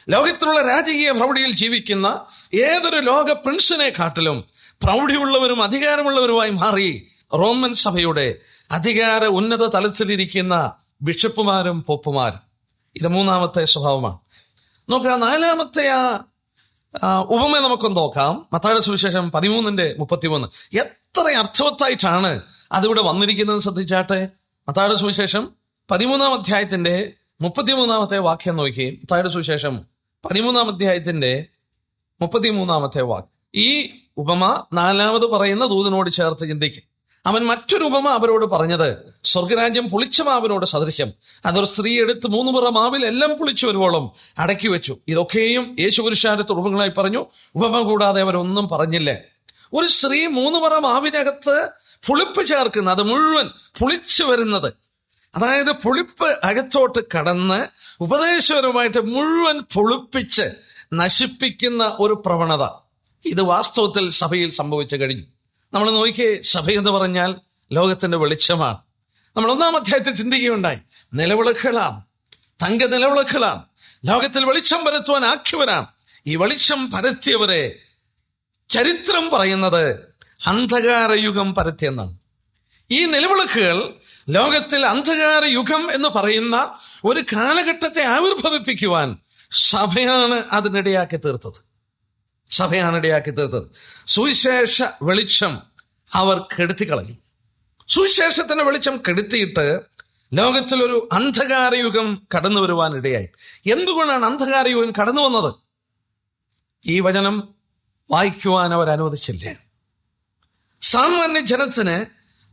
ലോകത്തിലുള്ള രാജകീയ പ്രൗഢിയിൽ ജീവിക്കുന്ന ഏതൊരു ലോക പ്രിൻസിനെക്കാട്ടിലും പ്രൗഢിയുള്ളവരും അധികാരമുള്ളവരുമായി മാറി റോമൻ സഭയുടെ അധികാര ഉന്നത തലത്തിലിരിക്കുന്ന ബിഷപ്പുമാരും പോപ്പുമാരും. ഇത് മൂന്നാമത്തെ സ്വഭാവമാണ്. നോക്കുക, നാലാമത്തെ ഉപമ നമുക്കൊന്ന് നോക്കാം. മത്തായിയുടെ സുവിശേഷം 13:33. എത്ര അർത്ഥവത്തായിട്ടാണ് അതിവിടെ വന്നിരിക്കുന്നത് ശ്രദ്ധിച്ചാട്ടെ. മത്തായിയുടെ സുവിശേഷം 13-ാം അധ്യായത്തിന്റെ 33-ാമത്തെ വാക്യം നോക്കി. മത്തായിയുടെ സുവിശേഷം 13-ാം അധ്യായത്തിന്റെ 33-ാമത്തെ വാക്യം. ഈ ഉപമ നാലാമത് പറയുന്ന ദൂതനോട് ചേർത്ത് ചിന്തിക്കും. അവൻ മറ്റൊരു ഉപമ അവരോട് പറഞ്ഞത്, സ്വർഗരാജ്യം പുളിച്ച മാവിനോട് സദൃശ്യം. അതൊരു സ്ത്രീ എടുത്ത് 3 പറ മാവിൽ എല്ലാം പുളിച്ചു വരുവോളം അടക്കി വെച്ചു. ഇതൊക്കെയും യേശുപുരുഷാരത്ത് ഉപമകളായി പറഞ്ഞു. ഉപമ കൂടാതെ അവരൊന്നും പറഞ്ഞില്ലേ. ഒരു സ്ത്രീ 3 പറ മാവിനകത്ത് പുളിപ്പ് ചേർക്കുന്ന, അത് മുഴുവൻ പുളിച്ചു വരുന്നത്, അതായത് പുളിപ്പ് അകത്തോട്ട് കടന്ന് ഉപദേശപരമായിട്ട് മുഴുവൻ പുളിപ്പിച്ച് നശിപ്പിക്കുന്ന ഒരു പ്രവണത, ഇത് വാസ്തവത്തിൽ സഭയിൽ സംഭവിച്ചു കഴിഞ്ഞു. നമ്മൾ നോക്കിയേ, സഭയെന്ന് പറഞ്ഞാൽ ലോകത്തിന്റെ വെളിച്ചമാണ്. നമ്മൾ 1-ാം അധ്യായത്തിൽ ചിന്തിക്കുകയുണ്ടായി. നിലവിളക്കുകളാണ്, തങ്ക നിലവിളക്കുകളാണ്, ലോകത്തിൽ വെളിച്ചം പരത്തുവാൻ ആക്കിയവരാണ്. ഈ വെളിച്ചം പരത്തിയവരെ ചരിത്രം പറയുന്നത് അന്ധകാരയുഗം പരത്തിയെന്നാണ്. ഈ നിലവിളക്കുകൾ ലോകത്തിൽ അന്ധകാരയുഗം എന്ന് പറയുന്ന ഒരു കാലഘട്ടത്തെ ആവിർഭവിപ്പിക്കുവാൻ സഭയാണ് അതിനിടയാക്കി തീർത്തത്. സുവിശേഷ വെളിച്ചം അവർ കെടുത്തിക്കളഞ്ഞു. സുവിശേഷത്തിന്റെ വെളിച്ചം കെടുത്തിയിട്ട് ലോകത്തിലൊരു അന്ധകാരയുഗം കടന്നു വരുവാൻ ഇടയായി. എന്തുകൊണ്ടാണ് അന്ധകാരയുഗം കടന്നു വന്നത്? ഈ വചനം വായിക്കുവാൻ അവർ അനുവദിച്ചില്ല. സാമാന്യ ജനത്തിന്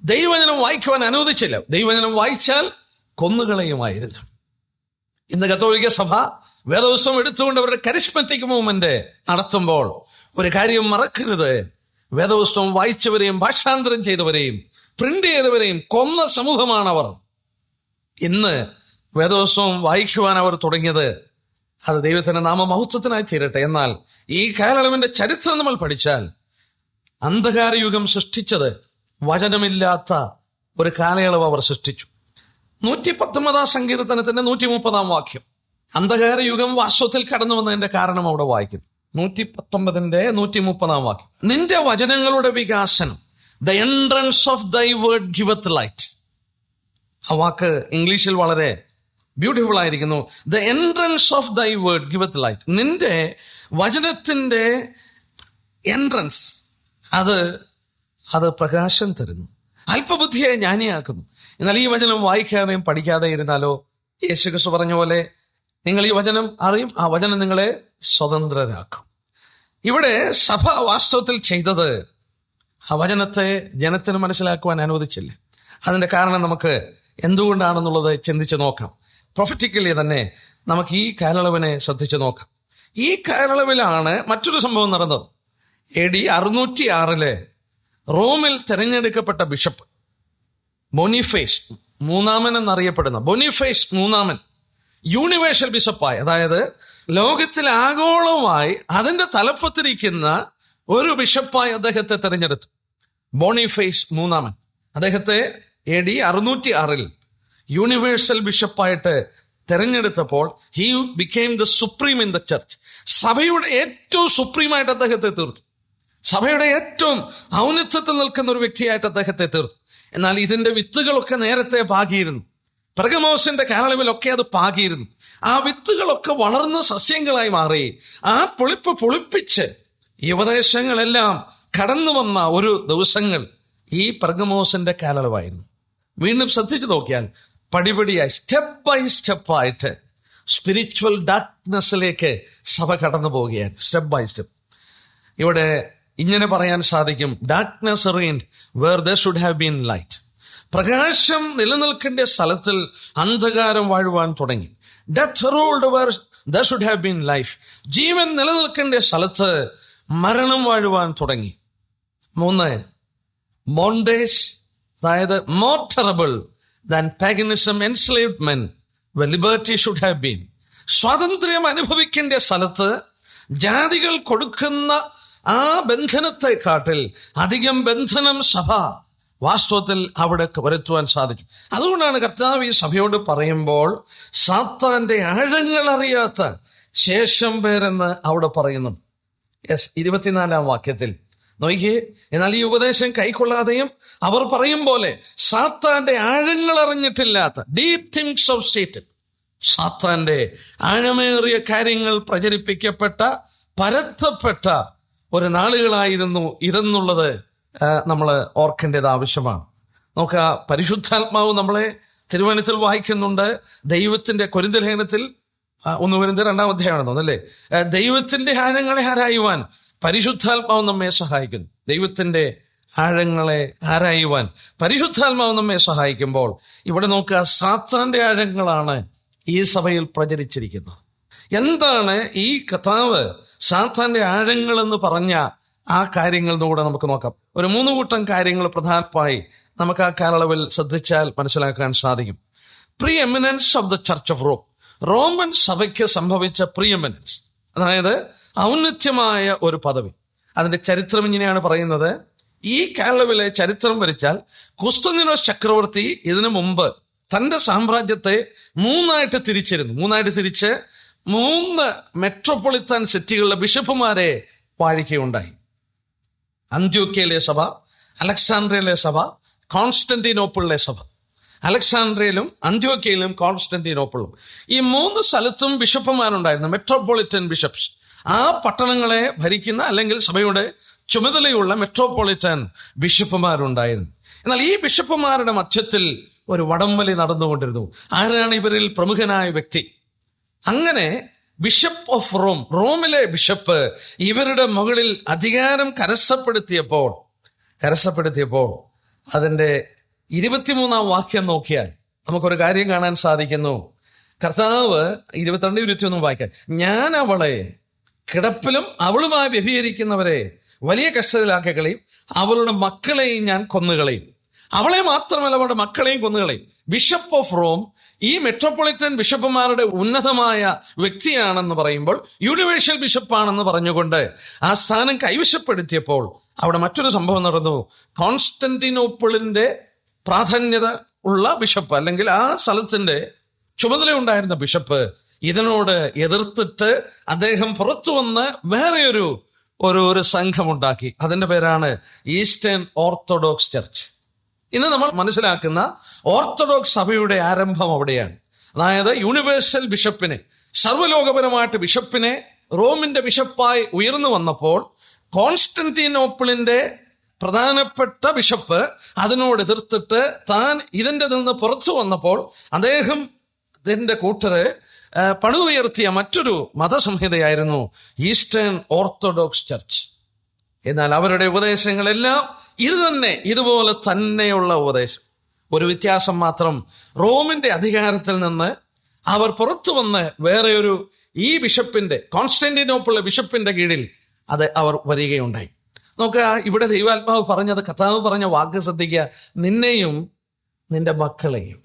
ദൈവവചനം വായിക്കുവാൻ അനുവദിച്ചില്ല. ദൈവവചനം വായിച്ചാൽ കൊന്നുകളയുമായിരുന്നു. ഇന്ന് കത്തോലിക്ക സഭ വേദപുസ്തകം എടുത്തുകൊണ്ട് അവരുടെ കരിസ്മറ്റിക് മൂവ്മെന്റ് നടത്തുമ്പോൾ ഒരു കാര്യം മറക്കരുത്, വേദപുസ്തകം വായിച്ചവരെയും ഭാഷാന്തരം ചെയ്തവരെയും പ്രിന്റ് ചെയ്തവരെയും കൊന്ന സമൂഹമാണവർ. ഇന്ന് വേദപുസ്തകം വായിക്കുവാൻ അവർ തുടങ്ങിയത് അത് ദൈവത്തിന്റെ നാമമഹത്വത്തിനായി തീരട്ടെ. എന്നാൽ ഈ കാലയളവിന്റെ ചരിത്രം നമ്മൾ പഠിച്ചാൽ അന്ധകാരയുഗം സൃഷ്ടിച്ചത് വചനമില്ലാത്ത ഒരു കാലയളവ് അവർ സൃഷ്ടിച്ചു. 119-ാം സങ്കീർത്തനത്തിന്റെ 130-ാം വാക്യം, അന്ധകാരയുഗം വാസ്തവത്തിൽ കടന്നു വന്നതിന്റെ കാരണം അവിടെ വായിക്കുന്നു. 119-ന്റെ 130-ാം വാക്യം, നിന്റെ വചനങ്ങളുടെ വികാസനം, the entrance of thy word giveth light. ആ വാക്ക് ഇംഗ്ലീഷിൽ വളരെ ബ്യൂട്ടിഫുൾ ആയിരിക്കുന്നു. The entrance of thy word giveth light. നിന്റെ വചനത്തിന്റെ എൻട്രൻസ് അത് പ്രകാശം തരുന്നു, അല്പബുദ്ധിയെ ജ്ഞാനിയാക്കുന്നു. എന്നാൽ ഈ വചനം വായിക്കാതെയും പഠിക്കാതെ ഇരുന്നാലോ, യേശുക്രിസ്തു പറഞ്ഞ പോലെ നിങ്ങൾ ഈ വചനം അറിയും, ആ വചനം നിങ്ങളെ സ്വതന്ത്രരാക്കും. ഇവിടെ സഭ വാസ്തവത്തിൽ ചെയ്തത് ആ വചനത്തെ ജനത്തിന് മനസ്സിലാക്കുവാൻ അനുവദിച്ചില്ല. അതിന്റെ കാരണം നമുക്ക് എന്തുകൊണ്ടാണെന്നുള്ളത് ചിന്തിച്ച് നോക്കാം. പ്രൊഫറ്റിക്കലി തന്നെ നമുക്ക് ഈ കാലയളവിനെ ശ്രദ്ധിച്ചു നോക്കാം. ഈ കാലയളവിലാണ് മറ്റൊരു സംഭവം നടന്നത്. AD 606 റോമിൽ തെരഞ്ഞെടുക്കപ്പെട്ട ബിഷപ്പ് ബൊനിഫേസ് മൂന്നാമൻ എന്നറിയപ്പെടുന്ന ബൊനിഫേസ് മൂന്നാമൻ യൂണിവേഴ്സൽ ബിഷപ്പായി, അതായത് ലോകത്തിൽ ആഗോളമായി അതിന്റെ തലപ്പത്തിരിക്കുന്ന ഒരു ബിഷപ്പായി അദ്ദേഹത്തെ തെരഞ്ഞെടുത്തു. ബോണിഫേസ് മൂന്നാമൻ അദ്ദേഹത്തെ AD 606 യൂണിവേഴ്സൽ ബിഷപ്പായിട്ട് തെരഞ്ഞെടുത്തപ്പോൾ he became the supreme in the church. സഭയുടെ ഏറ്റവും സുപ്രീമായിട്ട് അദ്ദേഹത്തെ തീർത്തു. സഭയുടെ ഏറ്റവും ഔന്നത്യത്തിൽ നിൽക്കുന്ന ഒരു വ്യക്തിയായിട്ട് അദ്ദേഹത്തെ തീർത്തു. എന്നാൽ ഇതിന്റെ വിത്തുകളൊക്കെ നേരത്തെ പാകിയിരുന്നു. പെർഗമോസിന്റെ കാലയളവിലൊക്കെ അത് പാകിയിരുന്നു. ആ വിത്തുകളൊക്കെ വളർന്ന് സസ്യങ്ങളായി മാറി. ആ പൊളിപ്പിച്ച് ഈ ഉപദേശങ്ങളെല്ലാം കടന്നു വന്ന ഒരു ദിവസങ്ങൾ ഈ പെർഗമോസിന്റെ കാലയളവായിരുന്നു. വീണ്ടും ശ്രദ്ധിച്ചു നോക്കിയാൽ പടിപടിയായി സ്റ്റെപ്പ് ബൈ സ്റ്റെപ്പായിട്ട് സ്പിരിച്വൽ ഡാർക്ക്നെസ്സിലേക്ക് സഭ കടന്നു പോവുകയായിരുന്നു. Step by step. ഇവിടെ ഇങ്ങനെ പറയാൻ സാധിക്കും, darkness reigned where there should have been light. പ്രകാശം നിലനിൽക്കേണ്ട സ്ഥലത്തിൽ അന്ധകാരം വാഴുവാൻ തുടങ്ങി. Death ruled where there should have been life. ജീവൻ നിലനിൽക്കേണ്ട സ്ഥലത്ത് മരണം വാഴുവാൻ തുടങ്ങി. 3, ബോണ്ടേജ്, അതായത് more terrible than paganism enslaved men where liberty should have been. സ്വാതന്ത്ര്യം അനുഭവിക്കേണ്ട സ്ഥലത്ത് ജാതികൾ കൊടുക്കുന്ന ആ ബന്ധനത്തെക്കാട്ടിൽ അധികം ബന്ധനം സഭ വാസ്തവത്തിൽ അവിടെ വരുത്തുവാൻ സാധിക്കും. അതുകൊണ്ടാണ് കർത്താവ് ഈ സഭയോട് പറയുമ്പോൾ സാത്താന്റെ ആഴങ്ങൾ അറിയാത്ത ശേഷം പേരെന്ന് അവിടെ പറയുന്നു. 24-ാം വാക്യത്തിൽ നോക്കിയേ, എന്നാൽ ഈ ഉപദേശം കൈക്കൊള്ളാതെയും അവർ പറയും പോലെ സാത്താന്റെ ആഴങ്ങൾ അറിഞ്ഞിട്ടില്ലാത്ത ഡീപ് തിങ്സ് ഓഫ് സേറ്റൻ, സാത്താന്റെ ആഴമേറിയ കാര്യങ്ങൾ പ്രചരിപ്പിക്കപ്പെട്ട പരത്തപ്പെട്ട ഒരു നാളുകളായിരുന്നു ഇതെന്നുള്ളത് നമ്മൾ ഓർക്കേണ്ടത് ആവശ്യമാണ്. നോക്കുക, പരിശുദ്ധാത്മാവ് നമ്മളെ തിരുവചനത്തിൽ വായിക്കുന്നുണ്ട്. ദൈവത്തിന്റെ കൊരിന്ത്യർ ലേഖനത്തിൽ 1 കൊരിന്ത്യർ 2-ാം അധ്യായമാണെന്ന് തോന്നുന്നല്ലേ, ദൈവത്തിന്റെ ആഴങ്ങളെ ആരായുവാൻ പരിശുദ്ധാത്മാവ് നമ്മെ സഹായിക്കുന്നു. ദൈവത്തിന്റെ ആഴങ്ങളെ ആരായുവാൻ പരിശുദ്ധാത്മാവ് നമ്മെ സഹായിക്കുമ്പോൾ ഇവിടെ നോക്കുക, സാത്താന്റെ ആഴങ്ങളാണ് ഈ സഭയിൽ പ്രചരിച്ചിരിക്കുന്നത്. എന്താണ് ഈ കർത്താവ് സാത്താന്റെ ആഴങ്ങൾ എന്ന് പറഞ്ഞ ആ കാര്യങ്ങളിലൂടെ നമുക്ക് നോക്കാം. ഒരു 3 കൂട്ടം കാര്യങ്ങൾ പ്രധാനമായി നമുക്ക് ആ കാലയളവിൽ ശ്രദ്ധിച്ചാൽ മനസ്സിലാക്കാൻ സാധിക്കും. Pre eminence of the church of Rome. Roman സഭയ്ക്ക് സംഭവിച്ച പ്രീ എമിനൻസ്, അതായത് ഔന്നത്യമായ ഒരു പദവി. അതിന്റെ ചരിത്രം ഇങ്ങനെയാണ് പറയുന്നത്. ഈ കാലയളവിലെ ചരിത്രം വരിച്ചാൽ കുസ്തുന്തിനോസ് ചക്രവർത്തി ഇതിനു മുമ്പ് തന്റെ സാമ്രാജ്യത്തെ 3 തിരിച്ച് 3 മെട്രോപൊളിറ്റൻ സിറ്റികളിലെ ബിഷപ്പുമാരെ വാഴിക്കുകയുണ്ടായി. അന്ത്യോക്യയിലെ സഭ, അലക്സാൻഡ്രിയയിലെ സഭ, കോൺസ്റ്റന്റിനോപ്പിളിലെ സഭ. അലക്സാൻഡ്രിയയിലും അന്ത്യോക്യയിലും കോൺസ്റ്റന്റിനോപ്പിളും ഈ 3 സ്ഥലത്തും ബിഷപ്പുമാരുണ്ടായിരുന്നു, മെട്രോപൊളിറ്റൻ ബിഷപ്സ്. ആ പട്ടണങ്ങളെ ഭരിക്കുന്ന അല്ലെങ്കിൽ സഭയുടെ ചുമതലയുള്ള മെട്രോപൊളിറ്റൻ ബിഷപ്പുമാരുണ്ടായിരുന്നു. എന്നാൽ ഈ ബിഷപ്പുമാരുടെ മധ്യത്തിൽ ഒരു വടംവലി നടന്നുകൊണ്ടിരുന്നു. ആരാണ് ഇവരിൽ പ്രമുഖനായ വ്യക്തി? അങ്ങനെ ബിഷപ്പ് ഓഫ് റോം, റോമിലെ ബിഷപ്പ് ഇവരുടെ മുകളിൽ അധികാരം കരസ്ഥപ്പെടുത്തിയപ്പോൾ അതിന്റെ 23-ാം വാക്യം നോക്കിയാൽ നമുക്കൊരു കാര്യം കാണാൻ സാധിക്കുന്നു. കർത്താവ് 22, 21 വായിക്കാൻ, ഞാൻ അവളെ കിടപ്പിലും അവളുമായി വ്യഭിചരിക്കുന്നവരെ വലിയ കഷ്ടത്തിലാക്കി കളയും, അവളുടെ മക്കളെയും ഞാൻ കൊന്നുകളയും. അവളെ മാത്രമല്ല, അവളുടെ മക്കളെയും കൊന്നുകളയും. ബിഷപ്പ് ഓഫ് റോം ഈ മെട്രോപൊളിറ്റൻ ബിഷപ്പുമാരുടെ ഉന്നതമായ വ്യക്തിയാണെന്ന് പറയുമ്പോൾ, യൂണിവേഴ്സൽ ബിഷപ്പാണെന്ന് പറഞ്ഞുകൊണ്ട് ആ സ്ഥാനം കൈവശപ്പെടുത്തിയപ്പോൾ അവിടെ മറ്റൊരു സംഭവം നടന്നു. കോൺസ്റ്റന്റിനോപ്പിളിന്റെ പ്രാധാന്യത ഉള്ള ബിഷപ്പ്, അല്ലെങ്കിൽ ആ സ്ഥലത്തിന്റെ ചുമതലയുണ്ടായിരുന്ന ബിഷപ്പ് ഇതിനോട് എതിർത്തിട്ട് അദ്ദേഹം പുറത്തു വന്ന് വേറെ ഒരു സംഘമുണ്ടാക്കി. അതിന്റെ പേരാണ് ഈസ്റ്റേൺ ഓർത്തഡോക്സ് ചർച്ച്. ഇന്ന് നമ്മൾ മനസ്സിലാക്കുന്ന ഓർത്തഡോക്സ് സഭയുടെ ആരംഭം അവിടെയാണ്. അതായത് യൂണിവേഴ്സൽ ബിഷപ്പിനെ, സർവ്വലോകപരമായിട്ട് ബിഷപ്പിനെ റോമിന്റെ ബിഷപ്പായി ഉയർന്നു വന്നപ്പോൾ കോൺസ്റ്റന്റീനോപ്പിളിന്റെ പ്രധാനപ്പെട്ട ബിഷപ്പ് അതിനോട് എതിർത്തിട്ട് താൻ ഇതിന്റെ നിന്ന് പുറത്തു വന്നപ്പോൾ അദ്ദേഹം ഇതിന്റെ കൂട്ടര് പണിതുയർത്തിയ മറ്റൊരു മതസംഹിതയായിരുന്നു ഈസ്റ്റേൺ ഓർത്തഡോക്സ് ചർച്ച്. എന്നാൽ അവരുടെ ഉപദേശങ്ങളെല്ലാം ഇതുപോലെ തന്നെയുള്ള ഉപദേശം. ഒരു വ്യത്യാസം മാത്രം, റോമിന്റെ അധികാരത്തിൽ നിന്ന് അവർ പുറത്തു വന്ന് വേറെ ഒരു ഈ ബിഷപ്പിന്റെ, കോൺസ്റ്റന്റീനോപ്പിളിലെ ബിഷപ്പിന്റെ കീഴിൽ അവർ വരികയുണ്ടായി. നോക്കുക, ഇവിടെ ദൈവാത്മാവ് പറഞ്ഞത്, കർത്താവ് പറഞ്ഞ വാക്ക് ശ്രദ്ധിക്കുക, നിന്നെയും നിന്റെ മക്കളെയും.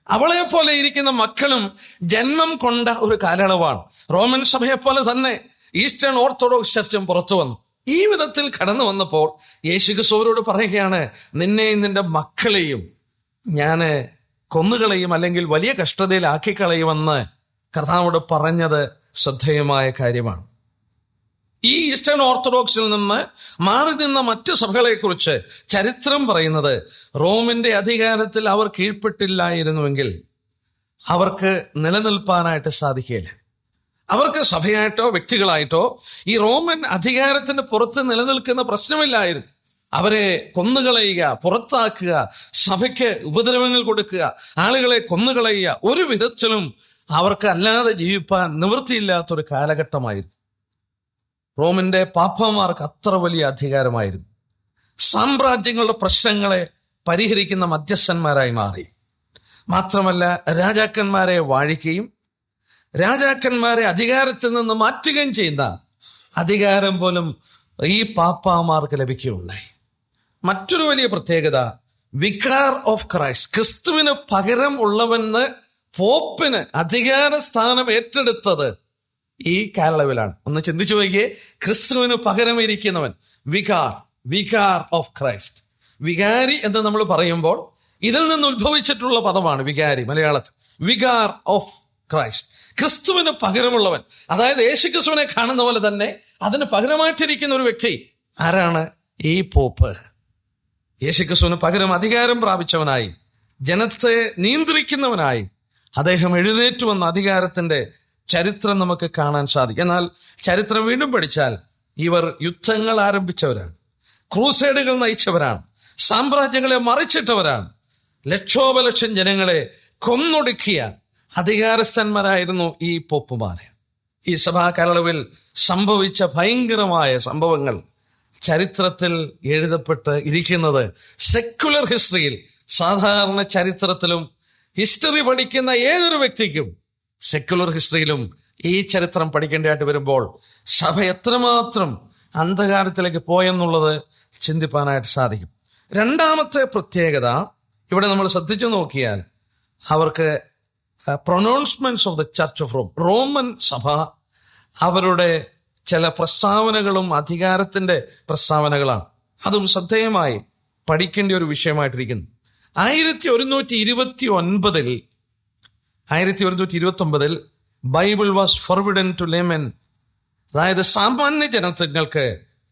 അവളെ പോലെ ഇരിക്കുന്ന മക്കളും ജന്മം കൊണ്ട ഒരു കാലയളവാണ്. റോമൻ സഭയെപ്പോലെ തന്നെ ഈസ്റ്റേൺ ഓർത്തഡോക്സ് ചർച്ചും പുറത്തു വന്നു. ഈ വിധത്തിൽ കടന്നു വന്നപ്പോൾ യേശുക്രിസ്തുവോട് പറയുകയാണ്, നിന്നെയും നിന്റെ മക്കളെയും ഞാൻ കൊന്നുകളയും, അല്ലെങ്കിൽ വലിയ കഷ്ടതയിലാക്കിക്കളയുമെന്ന് കർത്താവോട് പറഞ്ഞത് ശ്രദ്ധേയമായ കാര്യമാണ്. ഈ ഈസ്റ്റേൺ ഓർത്തഡോക്സിൽ നിന്ന് മാറി നിന്ന മറ്റു സഭകളെക്കുറിച്ച് ചരിത്രം പറയുന്നത്, റോമിന്റെ അധികാരത്തിൽ അവർ കീഴ്പ്പെട്ടില്ലായിരുന്നുവെങ്കിൽ അവർക്ക് നിലനിൽപ്പാനായിട്ട് സാധിക്കില്ല. അവർക്ക് സഭയായിട്ടോ വ്യക്തികളായിട്ടോ ഈ റോമൻ അധികാരത്തിന്റെ പുറത്ത് നിലനിൽക്കുന്ന പ്രശ്നമില്ലായിരുന്നു. അവരെ കൊന്നുകളയുക, പുറത്താക്കുക, സഭയ്ക്ക് ഉപദ്രവങ്ങൾ കൊടുക്കുക, ആളുകളെ കൊന്നുകളയുക, ഒരു വിധത്തിലും അവർക്ക് അല്ലാതെ ജീവിപ്പാൻ നിവൃത്തിയില്ലാത്തൊരു കാലഘട്ടമായിരുന്നു. റോമിന്റെ പാപ്പമാർക്ക് അത്ര വലിയ അധികാരമായിരുന്നു. സാമ്രാജ്യങ്ങളുടെ പ്രശ്നങ്ങളെ പരിഹരിക്കുന്ന മധ്യസ്ഥന്മാരായി മാറി. മാത്രമല്ല, രാജാക്കന്മാരെ വാഴിക്കുകയും രാജാക്കന്മാരെ അധികാരത്തിൽ നിന്ന് മാറ്റുകയും ചെയ്യുന്ന അധികാരം പോലും ഈ പാപ്പാമാർക്ക് ലഭിക്കുകയുണ്ടായി. മറ്റൊരു വലിയ പ്രത്യേകത, വികാർ ഓഫ് ക്രൈസ്റ്റ്, ക്രിസ്തുവിന് പകരം ഉള്ളവന് പോപ്പിന് അധികാര സ്ഥാനം ഏറ്റെടുത്തത് ഈ കാലയളവിലാണ്. ഒന്ന് ചിന്തിച്ചു നോക്കിയേ, ക്രിസ്തുവിന് പകരം ഇരിക്കുന്നവൻ, വികാർ ഓഫ് ക്രൈസ്റ്റ്. വികാരി എന്ന് നമ്മൾ പറയുമ്പോൾ ഇതിൽ നിന്ന് ഉത്ഭവിച്ചിട്ടുള്ള പദമാണ് വികാരി, മലയാളത്തിൽ വികാർ ഓഫ് ക്രൈസ്റ്റ്. ക്രിസ്തുവിന് പകരമുള്ളവൻ, അതായത് യേശു ക്രിസ്തുവിനെ കാണുന്ന പോലെ തന്നെ അതിന് പകരമായിട്ടിരിക്കുന്ന ഒരു വ്യക്തി ആരാണ്? ഈ പോപ്പ്. യേശു ക്രിസ്തുവിന് പകരം അധികാരം പ്രാപിച്ചവനായി, ജനത്തെ നിയന്ത്രിക്കുന്നവനായി അദ്ദേഹം എഴുന്നേറ്റ് വന്ന അധികാരത്തിന്റെ ചരിത്രം നമുക്ക് കാണാൻ സാധിക്കും. എന്നാൽ ചരിത്രം വീണ്ടും പഠിച്ചാൽ ഇവർ യുദ്ധങ്ങൾ ആരംഭിച്ചവരാണ്, ക്രൂസൈഡുകൾ നയിച്ചവരാണ്, സാമ്രാജ്യങ്ങളെ മറിച്ചിട്ടവരാണ്, ലക്ഷോപലക്ഷം ജനങ്ങളെ കൊന്നൊടുക്കിയ അധികാരസ്ഥന്മാരായിരുന്നു ഈ പോപ്പുമാര്. ഈ സഭാ കാലയളവിൽ സംഭവിച്ച ഭയങ്കരമായ സംഭവങ്ങൾ ചരിത്രത്തിൽ എഴുതപ്പെട്ട് ഇരിക്കുന്നത് സെക്കുലർ ഹിസ്റ്ററിയിൽ, സാധാരണ ചരിത്രത്തിലും ഹിസ്റ്ററി പഠിക്കുന്ന ഏതൊരു വ്യക്തിക്കും സെക്കുലർ ഹിസ്റ്ററിയിലും ഈ ചരിത്രം പഠിക്കേണ്ടതായിട്ട് വരുമ്പോൾ സഭ എത്രമാത്രം അന്ധകാരത്തിലേക്ക് പോയെന്നുള്ളത് ചിന്തിപ്പാനായിട്ട് സാധിക്കും. രണ്ടാമത്തെ പ്രത്യേകത, ഇവിടെ നമ്മൾ ശ്രദ്ധിച്ചു നോക്കിയാൽ അവർക്ക് pronouncements of the church of Rome, Roman സഭ അവരുടെ ചില പ്രസ്താവനകളും അധികാരത്തിന്റെ പ്രസ്താവനകളാണ്. അതും ശ്രദ്ധേയമായി പഠിക്കേണ്ട ഒരു വിഷയമായിട്ടിരിക്കുന്നു. 1129 Bible was forbidden to layman, അതായത് സാമാന്യ ജനങ്ങൾക്ക്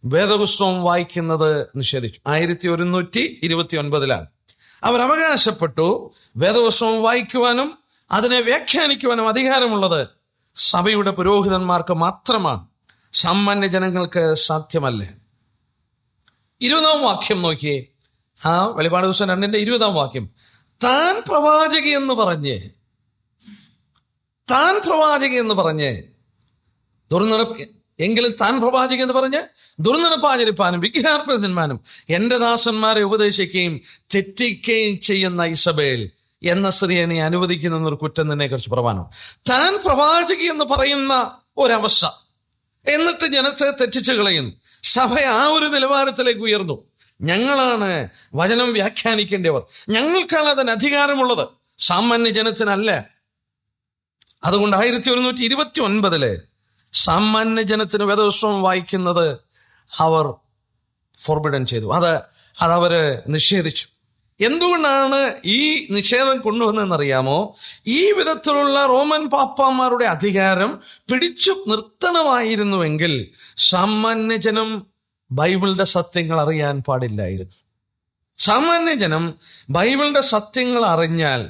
വേദപുസ്തകം വായിക്കുന്നത് നിഷേധിച്ചു. 1129 അവർ അവകാശപ്പെട്ടു വേദപുസ്തകം വായിക്കുവാനും അതിനെ വ്യാഖ്യാനിക്കുവാനും അധികാരമുള്ളത് സഭയുടെ പുരോഹിതന്മാർക്ക് മാത്രമാണ്, സാമാന്യ ജനങ്ങൾക്ക് സാധ്യമല്ല. 20-ാം വാക്യം നോക്കിയേ, ആ വെളിപ്പാട് ദിവസം 2:20 വാക്യം, താൻ പ്രവാചകി എന്ന് പറഞ്ഞ് എങ്കിലും താൻ പ്രവാചകൻ എന്ന് പറഞ്ഞ് ദുർനടപ്പാചരിപ്പാനും വിഗ്രഹാർപ്പണത്തിന്മാനും എന്റെ ദാസന്മാരെ ഉപദേശിക്കുകയും തെറ്റിക്കുകയും ചെയ്യുന്ന ഇസബേൽ എന്ന സ്ത്രീയെ നീ അനുവദിക്കുന്നൊരു കുറ്റം നിന്നെ കുറിച്ച് പ്രമാണം. താൻ പ്രവാചകി എന്ന് പറയുന്ന ഒരവസ്ഥ, എന്നിട്ട് ജനത്തെ തെറ്റിച്ചു കളയുന്നു. സഭ ആ ഒരു നിലവാരത്തിലേക്ക് ഉയർന്നു. ഞങ്ങളാണ് വചനം വ്യാഖ്യാനിക്കേണ്ടവർ, ഞങ്ങൾക്കാണ് അതിന് അധികാരമുള്ളത്, സാമാന്യ ജനത്തിനല്ല. അതുകൊണ്ട് 1129 സാമാന്യ ജനത്തിന് വേദപുസ്തകം വായിക്കുന്നത് അവർ ഫോർബിഡൻ ചെയ്തു, അതവര് നിഷേധിച്ചു. എന്തുകൊണ്ടാണ് ഈ നിഷേധം കൊണ്ടുവന്നതെന്നറിയാമോ? ഈ വിധത്തിലുള്ള റോമൻ പാപ്പാന്മാരുടെ അധികാരം പിടിച്ചു നിർത്തണമായിരുന്നുവെങ്കിൽ സാമാന്യജനം ബൈബിളിന്റെ സത്യങ്ങൾ അറിയാൻ പാടില്ലായിരുന്നു. സാമാന്യ ജനം ബൈബിളിന്റെ സത്യങ്ങൾ അറിഞ്ഞാൽ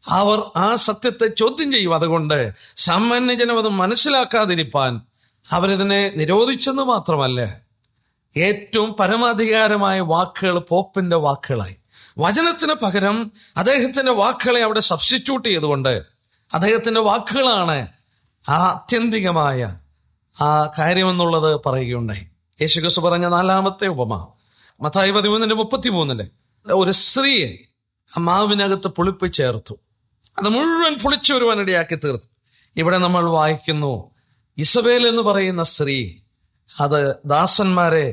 അവർ ആ സത്യത്തെ ചോദ്യം ചെയ്യും. അതുകൊണ്ട് സാമാന്യ ജനം അത് മനസ്സിലാക്കാതിരിപ്പാൻ അവരിതിനെ നിരോധിച്ചെന്ന് മാത്രമല്ല, ഏറ്റവും പരമാധികാരമായ വാക്കുകൾ പോപ്പിന്റെ വാക്കുകളായി. വചനത്തിന് പകരം അദ്ദേഹത്തിന്റെ വാക്കുകളെ അവിടെ സബ്സ്റ്റിറ്റ്യൂട്ട് ചെയ്തുകൊണ്ട് അദ്ദേഹത്തിന്റെ വാക്കുകളാണ് ആ ആത്യന്തികമായ ആ കാര്യമെന്നുള്ളത് പറയുകയുണ്ടായി. യേശുക്രിസ്തു പറഞ്ഞ 4-ാമത്തെ ഉപമ മത്തായി 13:33 ഒരു സ്ത്രീയെ ആ മാവിനകത്ത് പുളിപ്പ് ചേർത്തു, അത് മുഴുവൻ പുളിച്ചു വരുവാനിടയാക്കി തീർത്തു. ഇവിടെ നമ്മൾ വായിക്കുന്നു, ഇസബേൽ എന്ന് പറയുന്ന സ്ത്രീ അത് ദാസന്മാരെ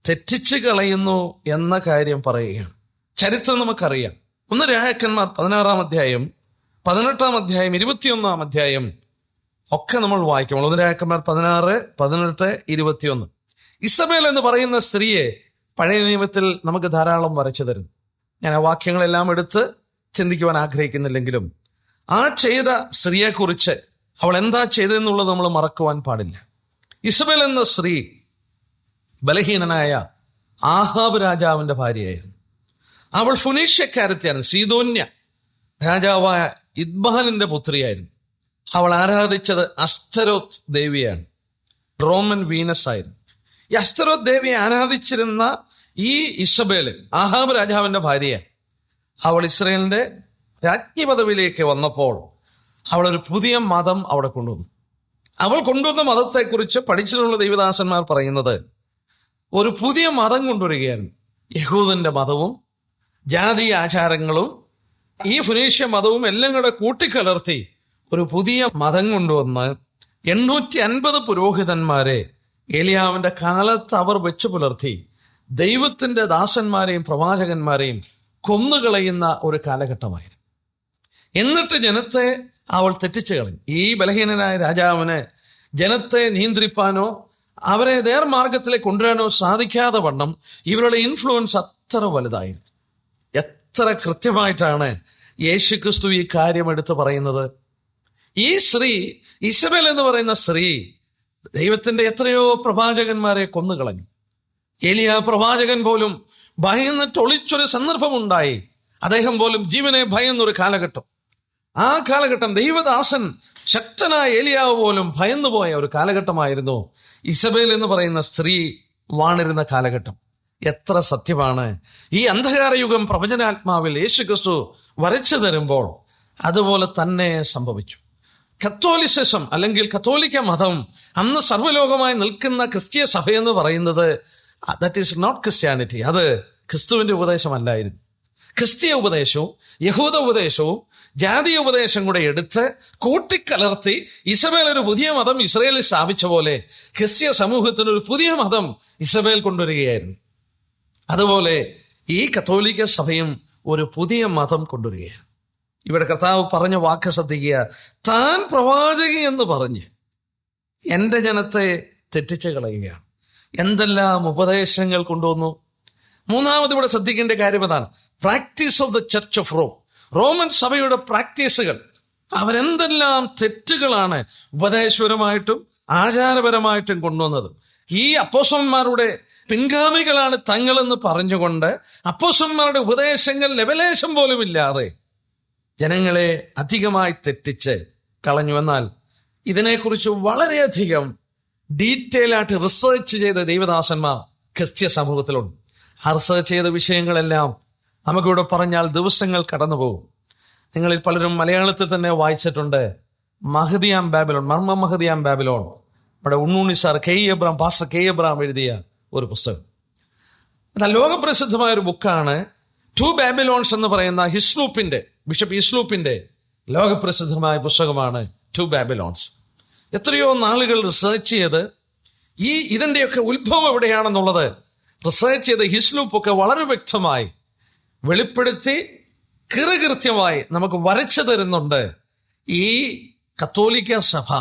തെറ്റിച്ചു കളയുന്നു എന്ന കാര്യം പറയുകയാണ്. ചരിത്രം നമുക്കറിയാം. 1 രാജാക്കന്മാർ 16-ാം അധ്യായം, 18-ാം അധ്യായം, 21-ാം അധ്യായം ഒക്കെ നമ്മൾ വായിക്കുമ്പോൾ 1 രാജാക്കന്മാർ 16, 18, 21. ഇസബേൽ എന്ന് പറയുന്ന സ്ത്രീയെ പഴയ നിയമത്തിൽ നമുക്ക് ധാരാളം വരച്ചു തരുന്നു. ഞാൻ ആ വാക്യങ്ങളെല്ലാം എടുത്ത് ചിന്തിക്കുവാൻ ആഗ്രഹിക്കുന്നില്ലെങ്കിലും ആ ചെയ്ത സ്ത്രീയെക്കുറിച്ച് അവൾ എന്താ ചെയ്തതെന്നുള്ളത് നമ്മൾ മറക്കുവാൻ പാടില്ല. ഇസബേൽ എന്ന സ്ത്രീ ബലഹീനനായ ആഹാബ് രാജാവിന്റെ ഭാര്യയായിരുന്നു. അവൾ ഫുനീഷ്യക്കാരത്തിയായിരുന്നു. സീദോന്യ രാജാവായ ഇദ്ബാലിന്റെ പുത്രിയായിരുന്നു. അവൾ ആരാധിച്ചത് അസ്തരോത്ത് ദേവിയാണ്, റോമൻ വീനസ് ആയിരുന്നു. ഈ അസ്തരോത്ത് ദേവിയെ ആരാധിച്ചിരുന്ന ഈ ഇസബേല് ആഹാബ് രാജാവിന്റെ ഭാര്യ, അവൾ ഇസ്രായേലിന്റെ രാജ്ഞി പദവിയിലേക്ക് വന്നപ്പോൾ അവളൊരു പുതിയ മതം അവിടെ കൊണ്ടുവന്നു. അവൾ കൊണ്ടുവന്ന മതത്തെക്കുറിച്ച് പഠിച്ചിട്ടുള്ള ദൈവദാസന്മാർ പറയുന്നത് ഒരു പുതിയ മതം കൊണ്ടുവരികയായിരുന്നു. യഹൂദന്റെ മതവും ജാതീയ ആചാരങ്ങളും ഈ ഫുനീഷ്യ മതവും എല്ലാം കൂടെ കൂട്ടിക്കലർത്തി ഒരു പുതിയ മതം കൊണ്ടുവന്ന് 850 പുരോഹിതന്മാരെ ഏലിയാവിന്റെ കാലത്ത് അവർ വെച്ചു പുലർത്തി ദൈവത്തിന്റെ ദാസന്മാരെയും പ്രവാചകന്മാരെയും കൊന്നുകളയുന്ന ഒരു കാലഘട്ടമായിരുന്നു. എന്നിട്ട് ജനത്തെ അവൾ തെറ്റിച്ചു കളഞ്ഞു. ഈ ബലഹീനനായ രാജാവിന് ജനത്തെ നിയന്ത്രിപ്പാനോ അവരെ നേർമാർഗത്തിലേക്ക് കൊണ്ടുവരാനോ സാധിക്കാതെ വണ്ണം ഇവരുടെ ഇൻഫ്ലുവൻസ് അത്ര വലുതായിരുന്നു. എത്ര കൃത്യമായിട്ടാണ് യേശുക്രിസ്തു ഈ കാര്യം എടുത്തു പറയുന്നത്. ഈ സ്ത്രീ, ഇസബേൽ എന്ന് പറയുന്ന സ്ത്രീ, ദൈവത്തിന്റെ എത്രയോ പ്രവാചകന്മാരെ കൊന്നുകളഞ്ഞു. ഏലിയ പ്രവാചകൻ പോലും ഭയന്നിട്ട് ഒളിച്ചൊരു സന്ദർഭമുണ്ടായി. അദ്ദേഹം പോലും ജീവനെ ഭയന്നൊരു കാലഘട്ടം. ആ കാലഘട്ടം ദൈവദാസൻ ശക്തനായ ഏലിയാവ് പോലും ഭയന്നുപോയ ഒരു കാലഘട്ടമായിരുന്നു ഇസബേൽ എന്ന് പറയുന്ന സ്ത്രീ വാണിരുന്ന കാലഘട്ടം. എത്ര സത്യമാണ്! ഈ അന്ധകാര യുഗം പ്രവചനാത്മാവിൽ യേശുക്രിസ്തു വരച്ചു തരുമ്പോൾ അതുപോലെ തന്നെ സംഭവിച്ചു. കത്തോലിസിസം അല്ലെങ്കിൽ കത്തോലിക്ക മതം അന്ന് സർവ്വലോകമായി നിൽക്കുന്ന ക്രിസ്തീയ സഭയെന്ന് പറയുന്നത് ദാറ്റ് ഈസ് നോട്ട് ക്രിസ്ത്യാനിറ്റി. അത് ക്രിസ്തുവിന്റെ ഉപദേശമല്ലായിരുന്നു. ക്രിസ്തീയ ഉപദേശവും യഹൂദ ഉപദേശവും ജാതീയ ഉപദേശം കൂടെ എടുത്ത് കൂട്ടിക്കലർത്തി ഇസബേൽ ഒരു പുതിയ മതം ഇസ്രായേലിൽ സ്ഥാപിച്ച പോലെ ക്രിസ്തീയ സമൂഹത്തിന് ഒരു പുതിയ മതം ഇസബേൽ കൊണ്ടുവരികയായിരുന്നു. അതുപോലെ ഈ കത്തോലിക്ക സഭയും ഒരു പുതിയ മതം കൊണ്ടുവരികയാണ്. ഇവിടെ കർത്താവ് പറഞ്ഞ വാക്ക് ശ്രദ്ധിക്കുക, താൻ പ്രവാചകി എന്ന് പറഞ്ഞ് എൻ്റെ ജനത്തെ തെറ്റിച്ചു കളയുകയാണ്. എന്തെല്ലാം ഉപദേശങ്ങൾ കൊണ്ടുവന്നു. മൂന്നാമത് ഇവിടെ ശ്രദ്ധിക്കേണ്ട കാര്യം അതാണ്, practice of the church of Rome. Roman സഭയുടെ പ്രാക്ടീസുകൾ, അവരെന്തെല്ലാം തെറ്റുകളാണ് ഉപദേശപരമായിട്ടും ആചാരപരമായിട്ടും കൊണ്ടുവന്നത്. ഈ അപ്പോസ്തലന്മാരുടെ പിൻഗാമികളാണ് തങ്ങളെന്ന് പറഞ്ഞുകൊണ്ട് അപ്പോസ്തലന്മാരുടെ ഉപദേശങ്ങൾ ലെവലേശം പോലും ഇല്ലാതെ ജനങ്ങളെ അധികമായി തെറ്റിച്ച് കളഞ്ഞു. എന്നാൽ ഇതിനെക്കുറിച്ച് വളരെയധികം ഡീറ്റെയിൽ ആയിട്ട് റിസർച്ച് ചെയ്ത ദൈവദാസന്മാർ ക്രിസ്തീയ സമൂഹത്തിലുണ്ട്. ആ റിസർച്ച് ചെയ്ത വിഷയങ്ങളെല്ലാം നമുക്കിവിടെ പറഞ്ഞാൽ ദിവസങ്ങൾ കടന്നു പോകും. നിങ്ങളിൽ പലരും മലയാളത്തിൽ തന്നെ വായിച്ചിട്ടുണ്ട് മഹദിയാം ബാബിലോൺ, മർമ്മ മഹദിയാം ബാബിലോൺ. നമ്മുടെ Unnunni sir pastor K Abraham എഴുതിയ ഒരു പുസ്തകം. എന്നാൽ ലോകപ്രസിദ്ധമായ ഒരു ബുക്കാണ് ടു ബാബിലോൺസ് എന്ന് പറയുന്ന ബിഷപ്പ് ഹിസ്ലൂപ്പിന്റെ ലോകപ്രസിദ്ധമായ പുസ്തകമാണ് ടു ബാബിലോൺസ്. എത്രയോ നാളുകൾ റിസർച്ച് ചെയ്ത് ഇതിന്റെയൊക്കെ ഉത്ഭവം എവിടെയാണെന്നുള്ളത് റിസർച്ച് ചെയ്ത് ഹിസ്ലൂപ്പൊക്കെ വളരെ വ്യക്തമായി വെളിപ്പെടുത്തി കൃത്യമായി നമുക്ക് വരച്ചു തരുന്നുണ്ട്. ഈ കത്തോലിക്ക സഭ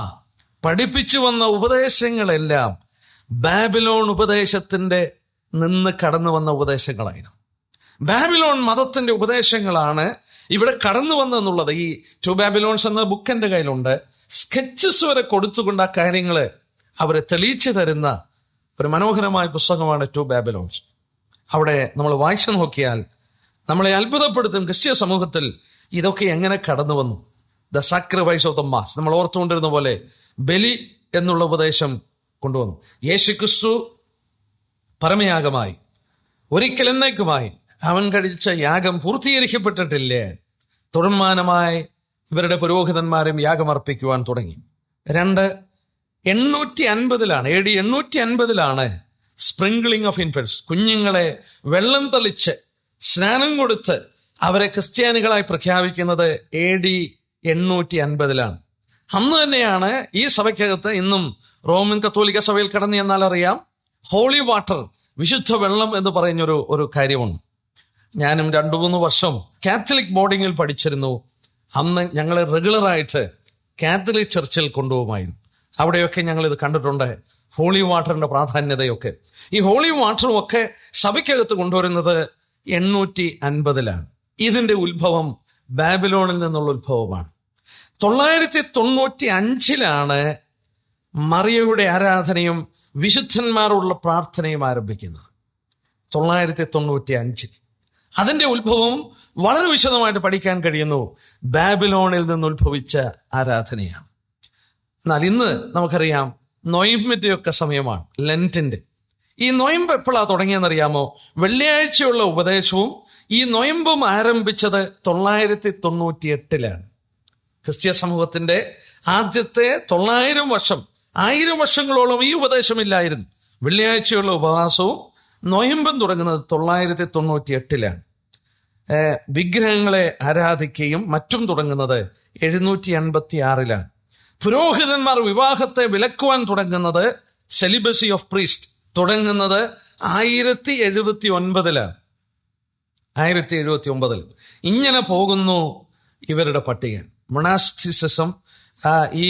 പഠിപ്പിച്ചു വന്ന ഉപദേശങ്ങളെല്ലാം ബാബിലോൺ ഉപദേശത്തിന്റെ നിന്ന് കടന്നു വന്ന ഉപദേശങ്ങളായിരുന്നു. ബാബിലോൺ മതത്തിന്റെ ഉപദേശങ്ങളാണ് ഇവിടെ കടന്നു വന്നെന്നുള്ളത് ഈ ടു ബാബിലോൺസ് എന്ന ബുക്ക് എൻ്റെ കയ്യിലുണ്ട്. സ്കെച്ചസ് വരെ കൊടുത്തുകൊണ്ട് ആ കാര്യങ്ങള് അവരെ തെളിയിച്ചു തരുന്ന ഒരു മനോഹരമായ പുസ്തകമാണ് ടു ബാബിലോൺസ്. അവിടെ നമ്മൾ വായിച്ചു നോക്കിയാൽ നമ്മളെ അത്ഭുതപ്പെടുത്തും. ക്രിസ്ത്യ സമൂഹത്തിൽ ഇതൊക്കെ എങ്ങനെ കടന്നു വന്നു? The sacrifice of the mass, നമ്മൾ ഓർത്തുകൊണ്ടിരുന്ന പോലെ ബലി എന്നുള്ള ഉപദേശം കൊണ്ടുവന്നു. യേശു ക്രിസ്തു പരമയാഗമായി ഒരിക്കൽ എന്നേക്കുമായി അവൻ കഴിച്ച യാഗം പൂർത്തീകരിക്കപ്പെട്ടിട്ടില്ലേ? തുടർമാനമായി ഇവരുടെ പുരോഹിതന്മാരും യാഗമർപ്പിക്കുവാൻ തുടങ്ങി. 850 AD 850 സ്പ്രിംഗ്ലിംഗ് ഓഫ് ഇൻഫൻസ്, കുഞ്ഞുങ്ങളെ വെള്ളം തളിച്ച് സ്നാനം കൊടുത്ത് അവരെ ക്രിസ്ത്യാനികളായി പ്രഖ്യാപിക്കുന്നത് AD 850. അന്ന് തന്നെയാണ് ഈ സഭയ്ക്കകത്ത് ഇന്നും റോമൻ കത്തോലിക്ക സഭയിൽ കടന്നു ചെന്നാൽ അറിയാം, ഹോളി വാട്ടർ, വിശുദ്ധ വെള്ളം എന്ന് പറയുന്നൊരു കാര്യമുണ്ട്. ഞാനും 2-3 വർഷം കാത്തലിക് ബോർഡിങ്ങിൽ പഠിച്ചിരുന്നു. അന്ന് ഞങ്ങൾ റെഗുലറായിട്ട് കാത്തലിക് ചർച്ചിൽ കൊണ്ടുപോകുമായിരുന്നു. അവിടെയൊക്കെ ഞങ്ങൾ ഇത് കണ്ടിട്ടുണ്ട്, ഹോളി വാട്ടറിന്റെ പ്രാധാന്യതയൊക്കെ. ഈ ഹോളി വാട്ടറും ഒക്കെ സഭയ്ക്കകത്ത് കൊണ്ടുവരുന്നത് 850. ഇതിന്റെ ഉത്ഭവം ബാബിലോണിൽ നിന്നുള്ള ഉത്ഭവമാണ്. 995 മറിയയുടെ ആരാധനയും വിശുദ്ധന്മാരുള്ള പ്രാർത്ഥനയും ആരംഭിക്കുന്നത്. 995. അതിന്റെ ഉത്ഭവം വളരെ വിശദമായിട്ട് പഠിക്കാൻ കഴിയുന്നു. ബാബിലോണിൽ നിന്ന് ഉത്ഭവിച്ച ആരാധനയാണ്. എന്നാൽ ഇന്ന് നമുക്കറിയാം നൊയമ്പിന്റെ ഒക്കെ സമയമാണ്, ലെന്റിന്റെ. ഈ നൊയമ്പ് എപ്പോഴാണ് തുടങ്ങിയെന്നറിയാമോ? വെള്ളിയാഴ്ചയുള്ള ഉപദേശവും ഈ നൊയമ്പും ആരംഭിച്ചത് 998. ക്രിസ്ത്യ സമൂഹത്തിന്റെ ആദ്യത്തെ 900 വർഷം, 1000 വർഷങ്ങളോളം ഈ ഉപദേശമില്ലായിരുന്നു. വെള്ളിയാഴ്ചയുള്ള ഉപവാസവും നൊയമ്പും തുടങ്ങുന്നത് 998. വിഗ്രഹങ്ങളെ ആരാധിക്കുകയും മറ്റും തുടങ്ങുന്നത് 786. പുരോഹിതന്മാർ വിവാഹത്തെ വിലക്കുവാൻ തുടങ്ങുന്നത്, സെലിബസി ഓഫ് പ്രീസ്റ്റ് തുടങ്ങുന്നത് 1079. 1079. ഇങ്ങനെ പോകുന്നു ഇവരുടെ പട്ടിക. മൊണാസ്റ്റിസിസം, ഈ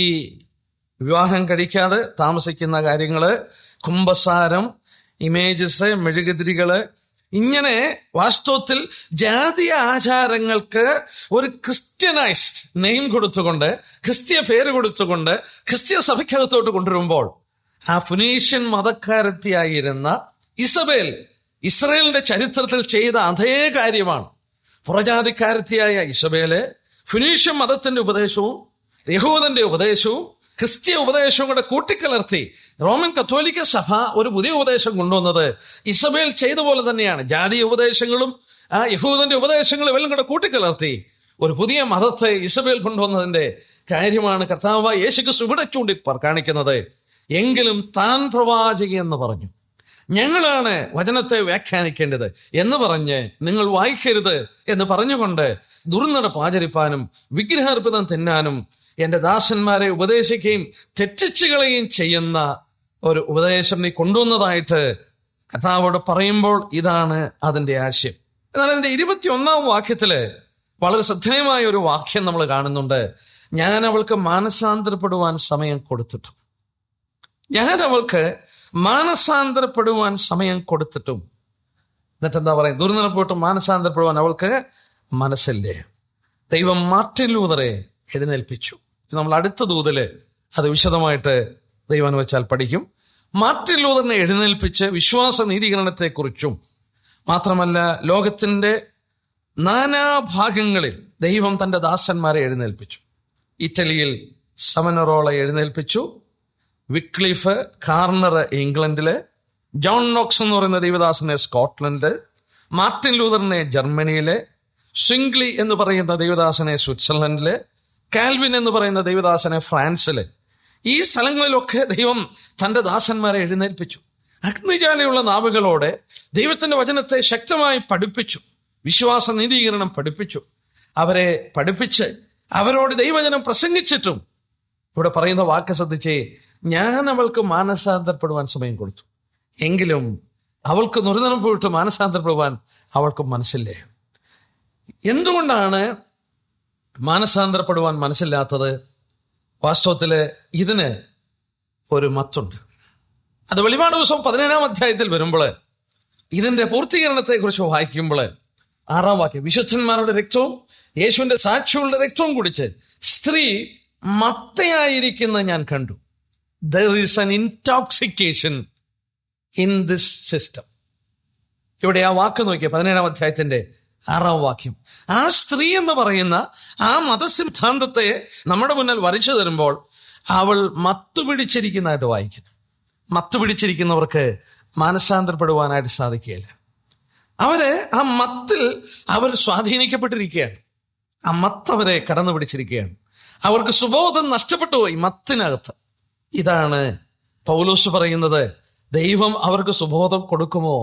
വിവാഹം കഴിക്കാതെ താമസിക്കുന്ന കാര്യങ്ങള്, കുംഭസാരം, ഇമേജസ്, മെഴുകുതിരികള്, ഇങ്ങനെ വാസ്തവത്തിൽ ജാതീയ ആചാരങ്ങൾക്ക് ഒരു ക്രിസ്ത്യനൈസ്ഡ് നെയിം കൊടുത്തുകൊണ്ട്, ക്രിസ്ത്യ പേര് കൊടുത്തുകൊണ്ട് ക്രിസ്ത്യ സഭയ്ക്കകത്തോട്ട് കൊണ്ടുവരുമ്പോൾ, ആ ഫുനീഷ്യൻ മതക്കാരത്തിയായിരുന്ന ഇസബേൽ ഇസ്രയേലിന്റെ ചരിത്രത്തിൽ ചെയ്ത അതേ കാര്യമാണ്. പുറജാതിക്കാരത്തിയായ ഇസബേല് ഫുനീഷ്യൻ മതത്തിന്റെ ഉപദേശവും യഹൂദന്റെ ഉപദേശവും ക്രിസ്ത്യ ഉപദേശവും കൂടെ കൂട്ടിക്കലർത്തി റോമൻ കത്തോലിക്ക സഭ ഒരു പുതിയ ഉപദേശം കൊണ്ടുവന്നത് ഇസബേൽ ചെയ്ത പോലെ തന്നെയാണ്. ജാതീയ ഉപദേശങ്ങളും യഹൂദന്റെ ഉപദേശങ്ങളും എല്ലാം കൂടെ കൂട്ടിക്കലർത്തി ഒരു പുതിയ മതത്തെ ഇസബേൽ കൊണ്ടുവന്നതിന്റെ കാര്യമാണ് കർത്താവായ യേശുക്രിസ്തു ഇവിടെ ചൂണ്ടി കാണിക്കുന്നത്. എങ്കിലും താൻ പ്രവാചകി എന്ന് പറഞ്ഞു, ഞങ്ങളാണ് വചനത്തെ വ്യാഖ്യാനിക്കേണ്ടത് എന്ന് പറഞ്ഞ് നിങ്ങൾ വായിക്കരുത് എന്ന് പറഞ്ഞുകൊണ്ട് ദുർനടപ്പ് ആചരിപ്പാനും വിഗ്രഹാർപ്പിതം തിന്നാനും എന്റെ ദാസന്മാരെ ഉപദേശിക്കുകയും തെറ്റിച്ചു കളയുകയും ചെയ്യുന്ന ഒരു ഉപദേശം നീ കൊണ്ടുവന്നതായിട്ട് കർത്താവോട് പറയുമ്പോൾ ഇതാണ് അതിന്റെ ആശയം. എന്നാൽ അതിന്റെ 21-ാം വാക്യത്തില് വളരെ ശ്രദ്ധേയമായ ഒരു വാക്യം നമ്മൾ കാണുന്നുണ്ട്. ഞാൻ അവൾക്ക് മാനസാന്തരപ്പെടുവാൻ സമയം കൊടുത്തിട്ടും. ഞാൻ അവൾക്ക് മാനസാന്തരപ്പെടുവാൻ സമയം കൊടുത്തിട്ടും. എന്നിട്ടെന്താ പറയാ? ദുർനടപ്പോട്ട് മാനസാന്തരപ്പെടുവാൻ അവൾക്ക് മനസ്സില്ലേ. ദൈവം മാർട്ടിൻ ലൂതറെ എഴുന്നേൽപ്പിച്ചു. നമ്മൾ അടുത്ത ദൂതില് അത് വിശദമായിട്ട് ദൈവം വെച്ചാൽ പഠിക്കും. മാർട്ടിൻ ലൂതറിനെ എഴുന്നേൽപ്പിച്ച് വിശ്വാസ നീതീകരണത്തെക്കുറിച്ചും മാത്രമല്ല ലോകത്തിന്റെ നാനാഭാഗങ്ങളിൽ ദൈവം തന്റെ ദാസന്മാരെ എഴുന്നേൽപ്പിച്ചു. ഇറ്റലിയിൽ സമനറോളെ എഴുന്നേൽപ്പിച്ചു, വിക്ലിഫ് കാർണർ ഇംഗ്ലണ്ടില്, ജോൺ നോക്സ് എന്ന് പറയുന്ന ദൈവദാസനെ സ്കോട്ട്ലൻഡ്, മാർട്ടിൻ ലൂതറിനെ ജർമ്മനിയില്, സ്വിംഗ്ലി എന്ന് പറയുന്ന ദൈവദാസനെ സ്വിറ്റ്സർലൻഡില്, കാൽവിൻ എന്ന് പറയുന്ന ദൈവദാസനെ ഫ്രാൻസില്. ഈ സ്ഥലങ്ങളിലൊക്കെ ദൈവം തന്റെ ദാസന്മാരെ എഴുന്നേൽപ്പിച്ചു. അഗ്നിജാലയുള്ള നാവുകളോടെ ദൈവത്തിന്റെ വചനത്തെ ശക്തമായി പഠിപ്പിച്ചു, വിശ്വാസ നീതീകരണം പഠിപ്പിച്ചു. അവരെ പഠിപ്പിച്ച് അവരോട് ദൈവവചനം പ്രസംഗിച്ചിട്ടും ഇവിടെ പറയുന്ന വാക്ക് ശ്രദ്ധിച്ചേ, ഞാൻ അവൾക്ക് മാനസാന്തരപ്പെടുവാൻ സമയം കൊടുത്തു, എങ്കിലും അവൾക്ക് നുറുനനം പോയിട്ട് മാനസാന്തരപ്പെടുവാൻ അവൾക്ക് മനസ്സില്ലേ. എന്തുകൊണ്ടാണ് മാനസാന്തരപ്പെടുവാൻ മനസ്സില്ലാത്തത്? വാസ്തവത്തില് ഇതിന് ഒരു മത്തുണ്ട്. അത് വെളിപാട് ദിവസം 17-ാം അധ്യായത്തിൽ വരുമ്പോൾ ഇതിന്റെ പൂർത്തീകരണത്തെ കുറിച്ച് വായിക്കുമ്പോൾ 6-ാം വാക്യം, വിശുദ്ധന്മാരുടെ രക്തവും യേശുവിന്റെ സാക്ഷികളുടെ രക്തവും കുടിച്ച് സ്ത്രീ മത്തയായിരിക്കുന്ന ഞാൻ കണ്ടു. There is an intoxication in this system. ഇവിടെ ആ വാക്ക് നോക്കിയ 17-ാം അധ്യായത്തിന്റെ 6-ാം വാക്യം. ആ സ്ത്രീ എന്ന് പറയുന്ന ആ മതസിദ്ധാന്തത്തെ നമ്മുടെ മുന്നിൽ വരച്ചു തരുമ്പോൾ അവൾ മത്തുപിടിച്ചിരിക്കുന്നതായിട്ട് വായിക്കുന്നു. മത്തുപിടിച്ചിരിക്കുന്നവർക്ക് മാനസാന്തരപ്പെടുവാനായിട്ട് സാധിക്കുകയില്ല. അവര് ആ മത്തിൽ അവർ സ്വാധീനിക്കപ്പെട്ടിരിക്കുകയാണ്. ആ മത്ത് അവരെ കടന്നു പിടിച്ചിരിക്കുകയാണ്. അവർക്ക് സുബോധം നഷ്ടപ്പെട്ടു പോയി മത്തിനകത്ത്. ഇതാണ് പൗലോസ് പറയുന്നത്, ദൈവം അവർക്ക് സുബോധം കൊടുക്കുമോ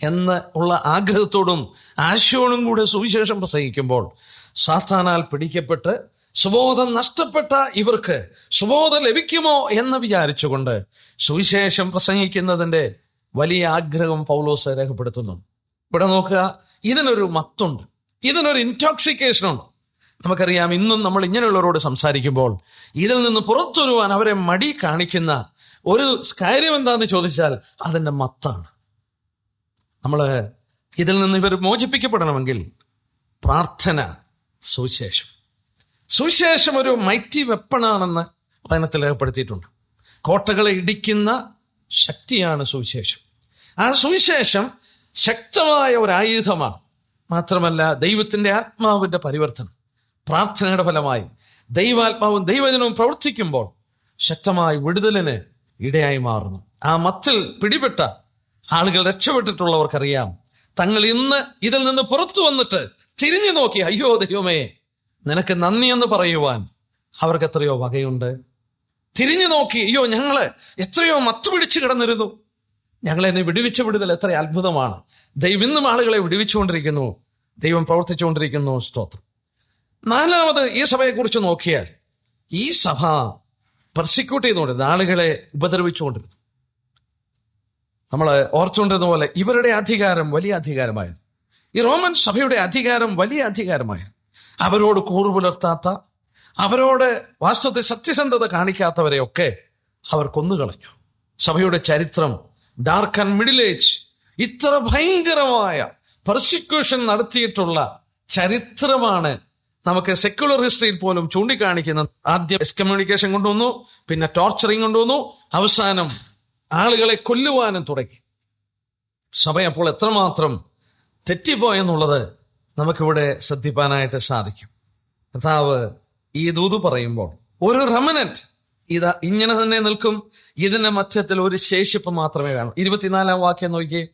എന്ന് ഉള്ള ആഗ്രഹത്തോടും ആശയോടും കൂടെ സുവിശേഷം പ്രസംഗിക്കുമ്പോൾ സാത്താനാൽ പിടിക്കപ്പെട്ട് സുബോധം നഷ്ടപ്പെട്ട ഇവർക്ക് സുബോധം ലഭിക്കുമോ എന്ന് വിചാരിച്ചുകൊണ്ട് സുവിശേഷം പ്രസംഗിക്കുന്നതിന്റെ വലിയ ആഗ്രഹം പൗലോസ് രേഖപ്പെടുത്തുന്നു. ഇവിടെ നോക്കുക, ഇതിനൊരു മത്തുണ്ട്, ഇതിനൊരു ഇൻടോക്സിക്കേഷൻ ഉണ്ട്. നമുക്കറിയാം, ഇന്നും നമ്മൾ ഇങ്ങനെയുള്ളവരോട് സംസാരിക്കുമ്പോൾ ഇതിൽ നിന്ന് പുറത്തു വരുവാൻ അവരെ മടി കാണിക്കുന്ന ഒരു കാര്യം എന്താന്ന് ചോദിച്ചാൽ അതിന്റെ മത്താണ്. ഇതിൽ നിന്ന് ഇവർ മോചിപ്പിക്കപ്പെടണമെങ്കിൽ പ്രാർത്ഥന, സുവിശേഷം ഒരു മൈറ്റി വെപ്പണാണെന്ന് വചനത്തിൽ രേഖപ്പെടുത്തിയിട്ടുണ്ട്. കോട്ടകളെ ഇടിക്കുന്ന ശക്തിയാണ് സുവിശേഷം. ആ സുവിശേഷം ശക്തമായ ഒരു ആയുധമാണ്. മാത്രമല്ല, ദൈവത്തിന്റെ ആത്മാവിന്റെ പരിവർത്തനം പ്രാർത്ഥനയുടെ ഫലമായി ദൈവാത്മാവും ദൈവജനവും പ്രവർത്തിക്കുമ്പോൾ ശക്തമായ വിടുതലിന് ഇടയായി മാറുന്നു. ആ മത്തിൽ പിടിപെട്ട ആളുകൾ, രക്ഷപ്പെട്ടിട്ടുള്ളവർക്കറിയാം, തങ്ങൾ ഇന്ന് ഇതിൽ നിന്ന് പുറത്തു വന്നിട്ട് തിരിഞ്ഞു നോക്കി, അയ്യോ ദൈവമേ നിനക്ക് നന്ദി എന്ന് പറയുവാൻ അവർക്ക് എത്രയോ വകയുണ്ട്. തിരിഞ്ഞു നോക്കി, അയ്യോ ഞങ്ങള് എത്രയോ മത്ത് പിടിച്ചു കിടന്നിരുന്നു, ഞങ്ങളെ വിടുവിച്ച വിടുതൽ എത്ര അത്ഭുതമാണ്. ദൈവം ഇന്നും ആളുകളെ വിടുവിച്ചുകൊണ്ടിരിക്കുന്നു, ദൈവം പ്രവർത്തിച്ചുകൊണ്ടിരിക്കുന്നു. സ്തോത്രം. 4-ാമത്, ഈ സഭയെക്കുറിച്ച് നോക്കിയാൽ ഈ സഭ പെർസിക്യൂട്ട് ചെയ്തുകൊണ്ടിരുന്നു, ആളുകളെ ഉപദ്രവിച്ചുകൊണ്ടിരുന്നു. നമ്മൾ ഓർത്തുകൊണ്ടിരുന്ന പോലെ ഇവരുടെ അധികാരം വലിയ അധികാരമായിരുന്നു. ഈ റോമൻ സഭയുടെ അധികാരം വലിയ അധികാരമായിരുന്നു. അവരോട് കൂറു പുലർത്താത്ത, അവരോട് വാസ്തവത്തിൽ സത്യസന്ധത കാണിക്കാത്തവരെയൊക്കെ അവർ കൊന്നുകളഞ്ഞു. സഭയുടെ ചരിത്രം, ഡാർക്ക് ആൻഡ് മിഡിൽ ഏജ്, ഇത്ര ഭയങ്കരമായ പെർസിക്യൂഷൻ നടത്തിയിട്ടുള്ള ചരിത്രമാണ് നമുക്ക് സെക്യുലർ ഹിസ്റ്ററിയിൽ പോലും ചൂണ്ടിക്കാണിക്കുന്നത്. ആദ്യം എക്സ്കമ്മ്യൂണിക്കേഷൻ കൊണ്ടുവന്നു, പിന്നെ ടോർച്ചറിങ് കൊണ്ടുവന്നു, അവസാനം ആളുകളെ കൊല്ലുവാനും തുടങ്ങി. സഭ അപ്പോൾ എത്രമാത്രം തെറ്റിപ്പോയെന്നുള്ളത് നമുക്കിവിടെ ശ്രദ്ധിപ്പാനായിട്ട് സാധിക്കും. കർത്താവ് ഈ ദൂത് പറയുമ്പോൾ ഒരു റെമനന്റ് ഇതാ ഇങ്ങനെ തന്നെ നിൽക്കും, ഇതിന്റെ മധ്യത്തിൽ ഒരു ശേഷിപ്പ് മാത്രമേ കാണൂ. 24-ാം വാക്യം നോക്കിയേ.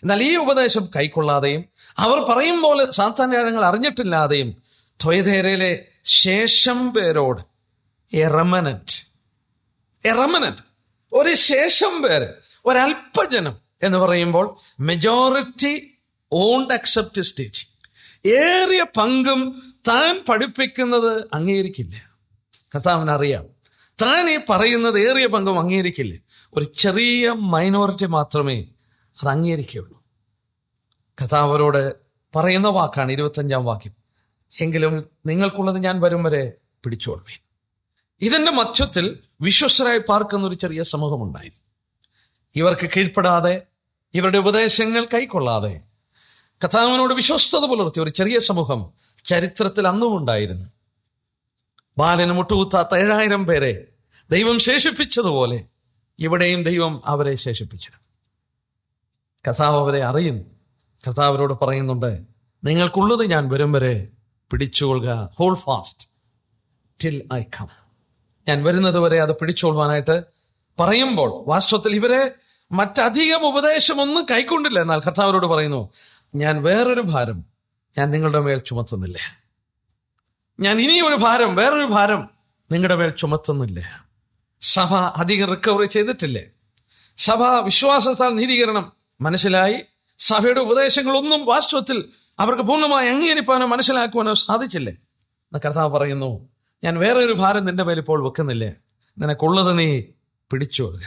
എന്നാൽ ഈ ഉപദേശം കൈക്കൊള്ളാതെയും അവർ പറയും പോലെ സാത്താന്റെ ആഴങ്ങൾ അറിഞ്ഞിട്ടില്ലാതെയും ത്വയതേരയിലെ ശേഷം പേരോട് എ റെമനന്റ്, ഒരു ശേഷം പേര്, ഒരല്പജനം എന്ന് പറയുമ്പോൾ majority owned accept his teaching. ഏറിയ പങ്കും താൻ പഠിപ്പിക്കുന്നത് അംഗീകരിക്കില്ല. കർത്താവിനറിയാം, താൻ ഈ പറയുന്നത് ഏറിയ പങ്കും അംഗീകരിക്കില്ല. ഒരു ചെറിയ മൈനോറിറ്റി മാത്രമേ അത് അംഗീകരിക്കുകയുള്ളൂ. കർത്താവ് അവരോട് പറയുന്ന വാക്കാണ് 25-ാം വാക്യം, എങ്കിലും നിങ്ങൾക്കുള്ളത് ഞാൻ വരും വരെ പിടിച്ചുകൊള്ളുവീൻ. ഇതിന്റെ മധ്യത്തിൽ വിശ്വസ്തരായി പാർക്കുന്ന ഒരു ചെറിയ സമൂഹമുണ്ടായിരുന്നു. ഇവർക്ക് കീഴ്പ്പെടാതെ, ഇവരുടെ ഉപദേശങ്ങൾ കൈക്കൊള്ളാതെ കർത്താവിനോട് വിശ്വസ്തത പുലർത്തിയ ഒരു ചെറിയ സമൂഹം ചരിത്രത്തിൽ അന്നും ഉണ്ടായിരുന്നു. ബാലന് മുട്ടുകുത്താത്ത 7000 പേരെ ദൈവം ശേഷിപ്പിച്ചതുപോലെ ഇവിടെയും ദൈവം അവരെ ശേഷിപ്പിച്ചിരുന്നു. കർത്താവ് അവരെ അറിയുന്നു. കർത്താവ് അവരോട് പറയുന്നുണ്ട്, നിങ്ങൾക്കുള്ളത് ഞാൻ വരും വരെ പിടിച്ചുകൊള്ളുക, hold fast till I come. ഞാൻ വരുന്നത് വരെ അത് പിടിച്ചുകൊള്ളുവാനായിട്ട് പറയുമ്പോൾ വാസ്തവത്തിൽ ഇവരെ മറ്റധികം ഉപദേശമൊന്നും കൈക്കൊണ്ടില്ല. എന്നാൽ കർത്താവരോട് പറയുന്നു, ഞാൻ വേറൊരു ഭാരം ഞാൻ നിങ്ങളുടെ മേൽ ചുമത്തുന്നില്ല, ഞാൻ ഇനിയൊരു ഭാരം, വേറൊരു ഭാരം നിങ്ങളുടെ മേൽ ചുമത്തുന്നില്ല. സഭ അധികം റിക്കവറി ചെയ്തിട്ടില്ലേ? സഭ വിശ്വാസത്താൽ നീതീകരണം മനസ്സിലായി. സഭയുടെ ഉപദേശങ്ങളൊന്നും വാസ്തവത്തിൽ അവർക്ക് പൂർണ്ണമായി അംഗീകരിക്കാനോ മനസ്സിലാക്കുവാനോ സാധിച്ചില്ലേ? കർത്താവ് പറയുന്നു, ഞാൻ വേറൊരു ഭാരം നിന്റെ മേൽ ഇപ്പോൾ വെക്കുന്നില്ലേ, നിനക്കുള്ളത് നീ പിടിച്ചുകൊള്ളുക.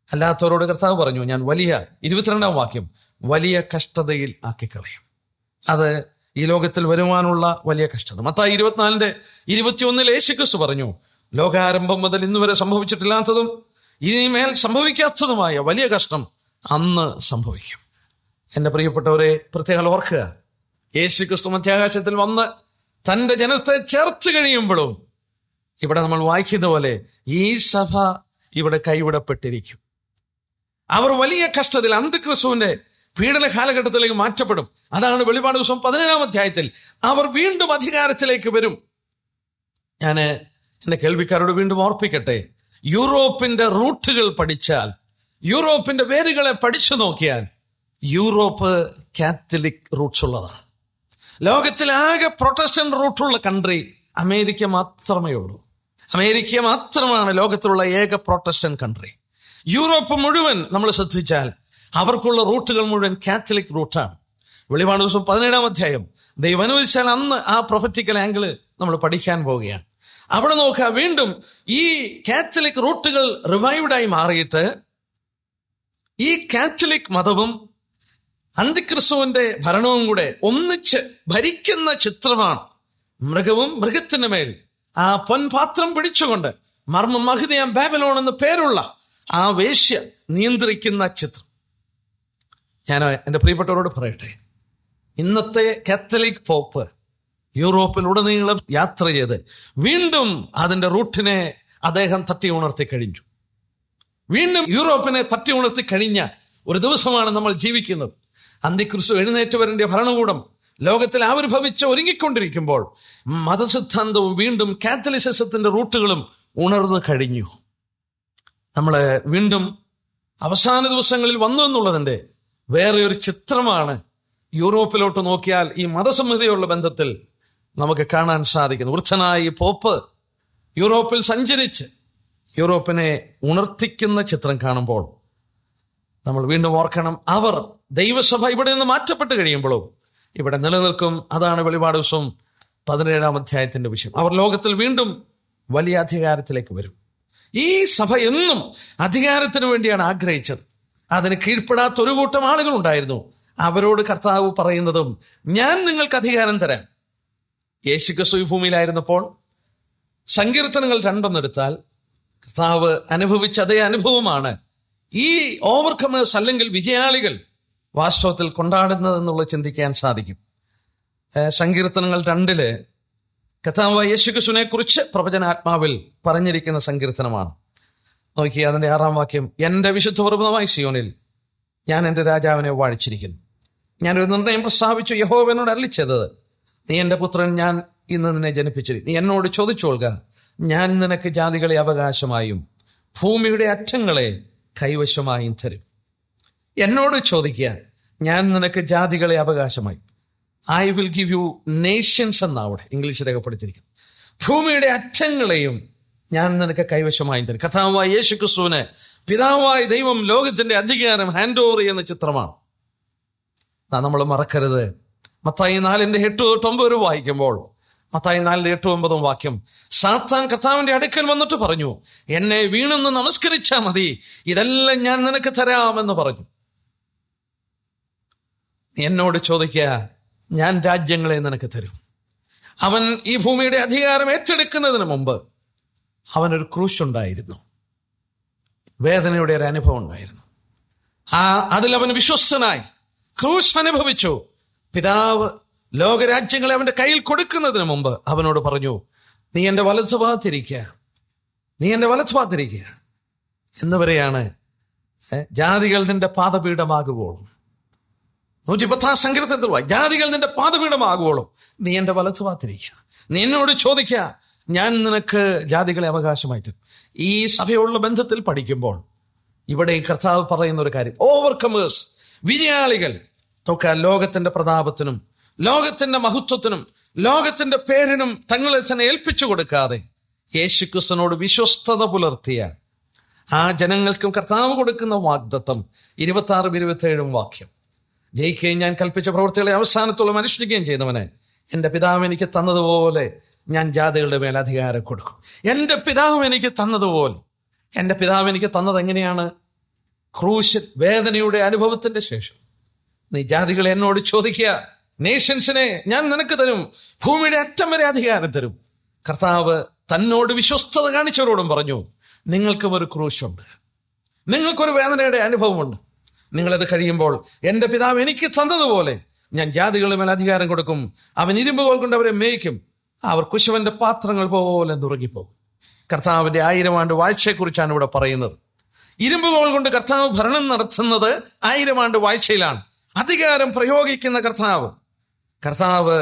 അല്ലാത്തവരോട് കർത്താവ് പറഞ്ഞു, ഞാൻ വലിയ 22-ാം വാക്യം, വലിയ കഷ്ടതയിൽ ആക്കിക്കളയും. അത് ഈ ലോകത്തിൽ വരുവാനുള്ള വലിയ കഷ്ടത. മത്തായി 24:21 യേശുക്രിസ്തു പറഞ്ഞു, ലോകാരംഭം മുതൽ ഇന്നുവരെ സംഭവിച്ചിട്ടില്ലാത്തതും ഇനിമേൽ സംഭവിക്കാത്തതുമായ വലിയ കഷ്ടം അന്ന് സംഭവിക്കും. എന്റെ പ്രിയപ്പെട്ടവരെ, പ്രത്യേകം ഓർക്കുക, യേശുക്രിസ്തു മധ്യാകാശത്തിൽ വന്ന് തന്റെ ജനത്തെ ചേർത്ത് കഴിയുമ്പോഴും ഇവിടെ നമ്മൾ വായിക്കുന്ന പോലെ ഈ സഭ ഇവിടെ കൈവിടപ്പെട്ടിരിക്കും. അവർ വലിയ കഷ്ടത്തിൽ, അന്ത്യക്രിസ്തുവിന്റെ പീഡന കാലഘട്ടത്തിലേക്ക് മാറ്റപ്പെടും. അതാണ് വെളിപാട് ദിവസം 17-ാം അധ്യായത്തിൽ അവർ വീണ്ടും അധികാരത്തിലേക്ക് വരും. ഞാൻ എന്റെ കേൾവിക്കാരോട് വീണ്ടും ഓർപ്പിക്കട്ടെ, യൂറോപ്പിന്റെ റൂട്ടുകൾ പഠിച്ചാൽ, യൂറോപ്പിന്റെ വേരുകളെ പഠിച്ചു നോക്കിയാൽ, യൂറോപ്പ് കാത്തലിക് റൂട്ട്സ് ഉള്ളതാണ്. ലോകത്തിലാകെ പ്രൊട്ടസ്റ്റന്റ് റൂട്ടുള്ള കൺട്രി അമേരിക്ക മാത്രമേ ഉള്ളൂ. അമേരിക്ക മാത്രമാണ് ലോകത്തിലുള്ള ഏക പ്രൊട്ടസ്റ്റന്റ് കൺട്രി. യൂറോപ്പ് മുഴുവൻ നമ്മൾ ശ്രദ്ധിച്ചാൽ അവർക്കുള്ള റൂട്ടുകൾ മുഴുവൻ കാത്തലിക് റൂട്ടാണ്. വെളിപാട് ദിവസം 17-ാം അധ്യായം ദൈവം അനുവദിച്ചാൽ അന്ന് ആ പ്രൊഫറ്റിക്കൽ ആംഗിള് നമ്മൾ പഠിക്കാൻ പോവുകയാണ്. അവിടെ നോക്കുക, വീണ്ടും ഈ കാത്തലിക് റൂട്ടുകൾ റിവൈവ്ഡായി മാറിയിട്ട് ഈ കാത്തലിക് മതവും അന്തിക്രിസ്തുവിന്റെ ഭരണവും കൂടെ ഒന്നിച്ച് ഭരിക്കുന്ന ചിത്രമാണ്. മൃഗവും മൃഗത്തിന് മേൽ ആ പൊൻപാത്രം പിടിച്ചുകൊണ്ട് മഹിതയാം ബാബിലോൺ എന്ന് പേരുള്ള ആ വേശ്യ നിയന്ത്രിക്കുന്ന ചിത്രം. ഞാൻ എൻ്റെ പ്രിയപ്പെട്ടവരോട് പറയട്ടെ, ഇന്നത്തെ കാത്തലിക് പോപ്പ് യൂറോപ്പിലുടനീളം യാത്ര ചെയ്ത് വീണ്ടും അതിന്റെ റൂട്ടിനെ അദ്ദേഹം തട്ടി ഉണർത്തി കഴിഞ്ഞു. വീണ്ടും യൂറോപ്പിനെ തട്ടി ഉണർത്തി കഴിഞ്ഞ ഒരു ദിവസമാണ് നമ്മൾ ജീവിക്കുന്നത്. അന്തിക്രിസ്തു എഴുന്നേറ്റവരുടെ ഭരണകൂടം ലോകത്തിൽ ആവിർഭവിച്ച് ഒരുങ്ങിക്കൊണ്ടിരിക്കുമ്പോൾ മതസിദ്ധാന്തവും വീണ്ടും കാത്തലിസിസത്തിന്റെ റൂട്ടുകളും ഉണർന്നു കഴിഞ്ഞു. നമ്മൾ വീണ്ടും അവസാന ദിവസങ്ങളിൽ വന്നു എന്നുള്ളതിന്റെ വേറെ ഒരു ചിത്രമാണ് യൂറോപ്പിലോട്ട് നോക്കിയാൽ ഈ മതസംഹിതയുള്ള ബന്ധത്തിൽ നമുക്ക് കാണാൻ സാധിക്കുന്നു. വൃദ്ധനായ പോപ്പ് യൂറോപ്പിൽ സഞ്ചരിച്ച് യൂറോപ്പിനെ ഉണർത്തിക്കുന്ന ചിത്രം കാണുമ്പോൾ നമ്മൾ വീണ്ടും ഓർക്കണം, അവർ ദൈവസഭ ഇവിടെ നിന്ന് മാറ്റപ്പെട്ട് കഴിയുമ്പോഴും ഇവിടെ നിലനിൽക്കും. അതാണ് വെളിപാട് ദിവസം 17-ാം അധ്യായത്തിന്റെ വിഷയം. അവർ ലോകത്തിൽ വീണ്ടും വലിയ അധികാരത്തിലേക്ക് വരും. ഈ സഭ എന്നും അധികാരത്തിന് വേണ്ടിയാണ് ആഗ്രഹിച്ചത്. അതിന് കീഴ്പ്പെടാത്ത ഒരു കൂട്ടം ആളുകൾ ഉണ്ടായിരുന്നു. അവരോട് കർത്താവ് പറയുന്നതും, ഞാൻ നിങ്ങൾക്ക് അധികാരം തരാം. യേശുക്രിസ്തു ഈ ഭൂമിയിലായിരുന്നപ്പോൾ സങ്കീർത്തനങ്ങൾ 2 എടുത്താൽ കർത്താവ് അനുഭവിച്ച അതേ അനുഭവമാണ് ഈ ഓവർകമേഴ്സ് അല്ലെങ്കിൽ വിജയാളികൾ വാസ്തവത്തിൽ കൊണ്ടാടുന്നതെന്നുള്ളത് ചിന്തിക്കാൻ സാധിക്കും. സങ്കീർത്തനങ്ങൾ 2 കർത്താവ് യേശുക്രിസ്തുവിനെ കുറിച്ച് പ്രവചനാത്മാവിൽ പറഞ്ഞിരിക്കുന്ന സങ്കീർത്തനമാണ്. നോക്കിയാൽ അതിന്റെ 6-ാം വാക്യം, എന്റെ വിശുദ്ധ പർവ്വതമായ സിയോനിൽ ഞാൻ എൻ്റെ രാജാവിനെ വാഴിച്ചിരിക്കുന്നു. ഞാനൊരു നിർണയം പ്രസ്താവിച്ചു, യഹോവയോട് അരുളിച്ചത്, നീ എൻ്റെ പുത്രൻ, ഞാൻ ഇന്ന് നിന്നെ ജനിപ്പിച്ചിരിക്കും. നീ എന്നോട് ചോദിച്ചോളുക, ഞാൻ നിനക്ക് ജാതികളെ അവകാശമായും ഭൂമിയുടെ അറ്റങ്ങളെ കൈവശമായും തരും. എന്നോട് ചോദിക്കുക, ഞാൻ നിനക്ക് ജാതികളെ അവകാശമായി. I will give you nations എന്നാവിടെ ഇംഗ്ലീഷ് രേഖപ്പെടുത്തിയിരിക്കുന്നു. ഭൂമിയുടെ അറ്റങ്ങളെയും ഞാൻ നിനക്ക് കൈവശമായും തരും. കർത്താവായ യേശുക്രിസ്തുവിന് പിതാവായ ദൈവം ലോകത്തിന്റെ അധികാരം ഹാൻഡ് ഓവർ ചെയ്യുന്ന ചിത്രമാണ്. നമ്മൾ മറക്കരുത്, മത്തായി 4:8-9 വായിക്കുമ്പോൾ, മത്തായി 4:8-9 വാക്യം, സാത്താൻ കർത്താവിന്റെ അടുക്കൽ വന്നിട്ട് പറഞ്ഞു, എന്നെ വീണെന്ന് നമസ്കരിച്ചാൽ മതി, ഇതെല്ലാം ഞാൻ നിനക്ക് തരാമെന്ന് പറഞ്ഞു. എന്നോട് ചോദിക്കുക, ഞാൻ രാജ്യങ്ങളെ നിനക്ക് തരും. അവൻ ഈ ഭൂമിയുടെ അധികാരം ഏറ്റെടുക്കുന്നതിന് മുമ്പ് അവനൊരു ക്രൂശ് ഉണ്ടായിരുന്നു, വേദനയുടെ ഒരു അനുഭവം ഉണ്ടായിരുന്നു. അതിൽ അവൻ വിശ്വസ്തനായി ക്രൂശ് അനുഭവിച്ചു. പിതാവ് ലോകരാജ്യങ്ങളെ അവന്റെ കയ്യിൽ കൊടുക്കുന്നതിന് മുമ്പ് അവനോട് പറഞ്ഞു, നീ എൻ്റെ വലത്തുഭാഗത്തിരിക്കുക, നീ എൻ്റെ വലത്തുഭാഗത്തിരിക്കുക എന്ന് വരെയാണ്. ജാതികൾ നിന്റെ പാദപീഠമാകുവോളും, 110-ാം സങ്കീർത്തനത്തിൽ ജാതികൾ നിന്റെ പാദപീഠമാകുവോളും നീ എൻ്റെ വലത്തുഭാഗത്തിരിക്കുക. നീ എന്നോട് ചോദിക്കുക, ഞാൻ നിനക്ക് ജാതികളെ അവകാശമായി തരും. ഈ സഭയുള്ള ബന്ധത്തിൽ പഠിക്കുമ്പോൾ ഇവിടെ കർത്താവ് പറയുന്ന ഒരു കാര്യം, ഓവർകമേഴ്സ്, വിജയാളികൾ, ലോകത്തിന്റെ പ്രതാപത്തിനും ലോകത്തിന്റെ മഹത്വത്തിനും ലോകത്തിന്റെ പേരിനും തങ്ങളെ തന്നെ ഏൽപ്പിച്ചു കൊടുക്കാതെ യേശുക്രിസ്തുവിനോട് വിശ്വസ്തത പുലർത്തിയ ആ ജനങ്ങൾക്കും കർത്താവ് കൊടുക്കുന്ന വാഗ്ദത്തം 26-27 വാക്യം, ജയിക്കുകയും ഞാൻ കൽപ്പിച്ച പ്രവൃത്തികളെ അവസാനത്തോളം അനുഷ്ഠിക്കുകയും ചെയ്യുന്നവനെ എൻ്റെ പിതാവ് എനിക്ക് തന്നതുപോലെ ഞാൻ ജാതികളുടെ മേൽ അധികാരം കൊടുക്കും. എൻ്റെ പിതാവ് എനിക്ക് തന്നതുപോലെ. എൻ്റെ പിതാവ് എനിക്ക് തന്നത് എങ്ങനെയാണ്? ക്രൂശിൽ വേദനയുടെ അനുഭവത്തിന്റെ ശേഷം. നീ ജാതികളെ എന്നോട് ചോദിക്കുക, നേഷൻസിനെ ഞാൻ നിനക്ക് തരും, ഭൂമിയുടെ അറ്റം വരെ അധികാരം തരും. കർത്താവ് തന്നോട് വിശ്വസ്തത കാണിച്ചവരോടും പറഞ്ഞു, നിങ്ങൾക്കും ഒരു ക്രൂശുണ്ട്, നിങ്ങൾക്കൊരു വേദനയുടെ അനുഭവമുണ്ട്. നിങ്ങളത് കഴിയുമ്പോൾ എൻ്റെ പിതാവ് എനിക്ക് തന്നതുപോലെ ഞാൻ ജാതികളുടെ മേൽ അധികാരം കൊടുക്കും. അവൻ ഇരുമ്പുകോൽ കൊണ്ട് അവരെ മേയ്ക്കും, അവർ കുശവന്റെ പാത്രങ്ങൾ പോലെ നുറുങ്ങിപ്പോകും. കർത്താവിന്റെ 1000 ആണ്ട് വാഴ്ചയെക്കുറിച്ചാണ് ഇവിടെ പറയുന്നത്. ഇരുമ്പുകോൽ കൊണ്ട് കർത്താവ് ഭരണം നടത്തുന്നത് 1000 ആണ്ട് വാഴ്ചയിലാണ്. അധികാരം പ്രയോഗിക്കുന്ന കർത്താവ്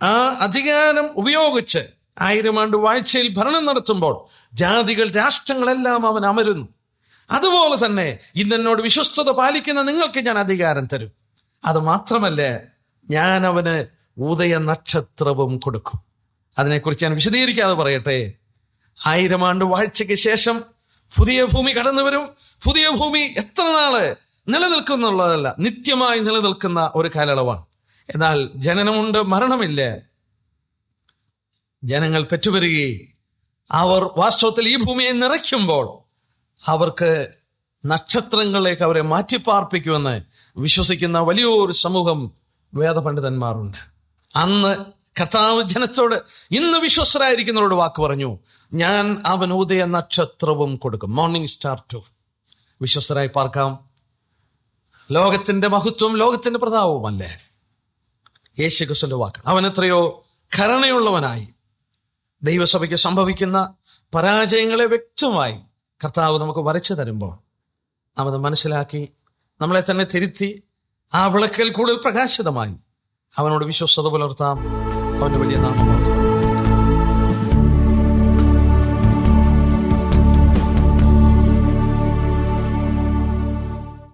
ആ അധികാരം ഉപയോഗിച്ച് 1000 ആണ്ട് വാഴ്ചയിൽ ഭരണം നടത്തുമ്പോൾ ജാതികൾ, രാഷ്ട്രങ്ങളെല്ലാം അവൻ അമരുന്നു. അതുപോലെ തന്നെ ഇന്നെന്നോട് വിശ്വസ്തത പാലിക്കുന്ന നിങ്ങൾക്ക് ഞാൻ അധികാരം തരും. അത് മാത്രമല്ല, ഞാൻ അവന് ഉദയ നക്ഷത്രവും കൊടുക്കും. അതിനെക്കുറിച്ച് ഞാൻ വിശദീകരിക്കാതെ പറയട്ടെ. 1000 ആണ്ട് വാഴ്ചയ്ക്ക് ശേഷം പുതിയ ഭൂമി കടന്നു വരും. പുതിയ ഭൂമി എത്ര നാള് നിലനിൽക്കുന്നുള്ളതല്ല, നിത്യമായി നിലനിൽക്കുന്ന ഒരു കാലയളവാണ്. എന്നാൽ ജനനമുണ്ട്, മരണമില്ല. ജനങ്ങൾ പെറ്റുവരികയും അവർ വാസ്തവത്തിൽ ഈ ഭൂമിയെ നിറയ്ക്കുമ്പോൾ അവർക്ക് നക്ഷത്രങ്ങളിലേക്ക് അവരെ മാറ്റിപ്പാർപ്പിക്കുമെന്ന് വിശ്വസിക്കുന്ന വലിയൊരു സമൂഹം വേദപണ്ഡിതന്മാരുണ്ട്. അന്ന് കർത്താവ് ജനത്തോട്, ഇന്ന് വിശ്വസ്തരായിരിക്കുന്നവരോട് വാക്ക് പറഞ്ഞു, ഞാൻ അവൻ ഉദയ നക്ഷത്രവും കൊടുക്കും. Morning star too. വിശ്വസ്തരായി പാർക്കാം. ലോകത്തിന്റെ മഹത്വം, ലോകത്തിന്റെ പ്രതാപവുമല്ലേ യേശുക്രിസ്തുവിന്റെ വാക്ക്. അവൻ എത്രയോ കരുണയുള്ളവനായി ദൈവസഭയ്ക്ക് സംഭവിക്കുന്ന പരാജയങ്ങളെ വ്യക്തമായി കർത്താവ് നമുക്ക് വരച്ചു തരുമ്പോൾ നാം അത് മനസ്സിലാക്കി നമ്മളെ തന്നെ തിരുത്തി ആ വിളക്കിൽ കൂടുതൽ പ്രകാശിതമായി അവനോട് വിശ്വസ്തത പുലർത്താം. അവന്റെ വലിയ നാമം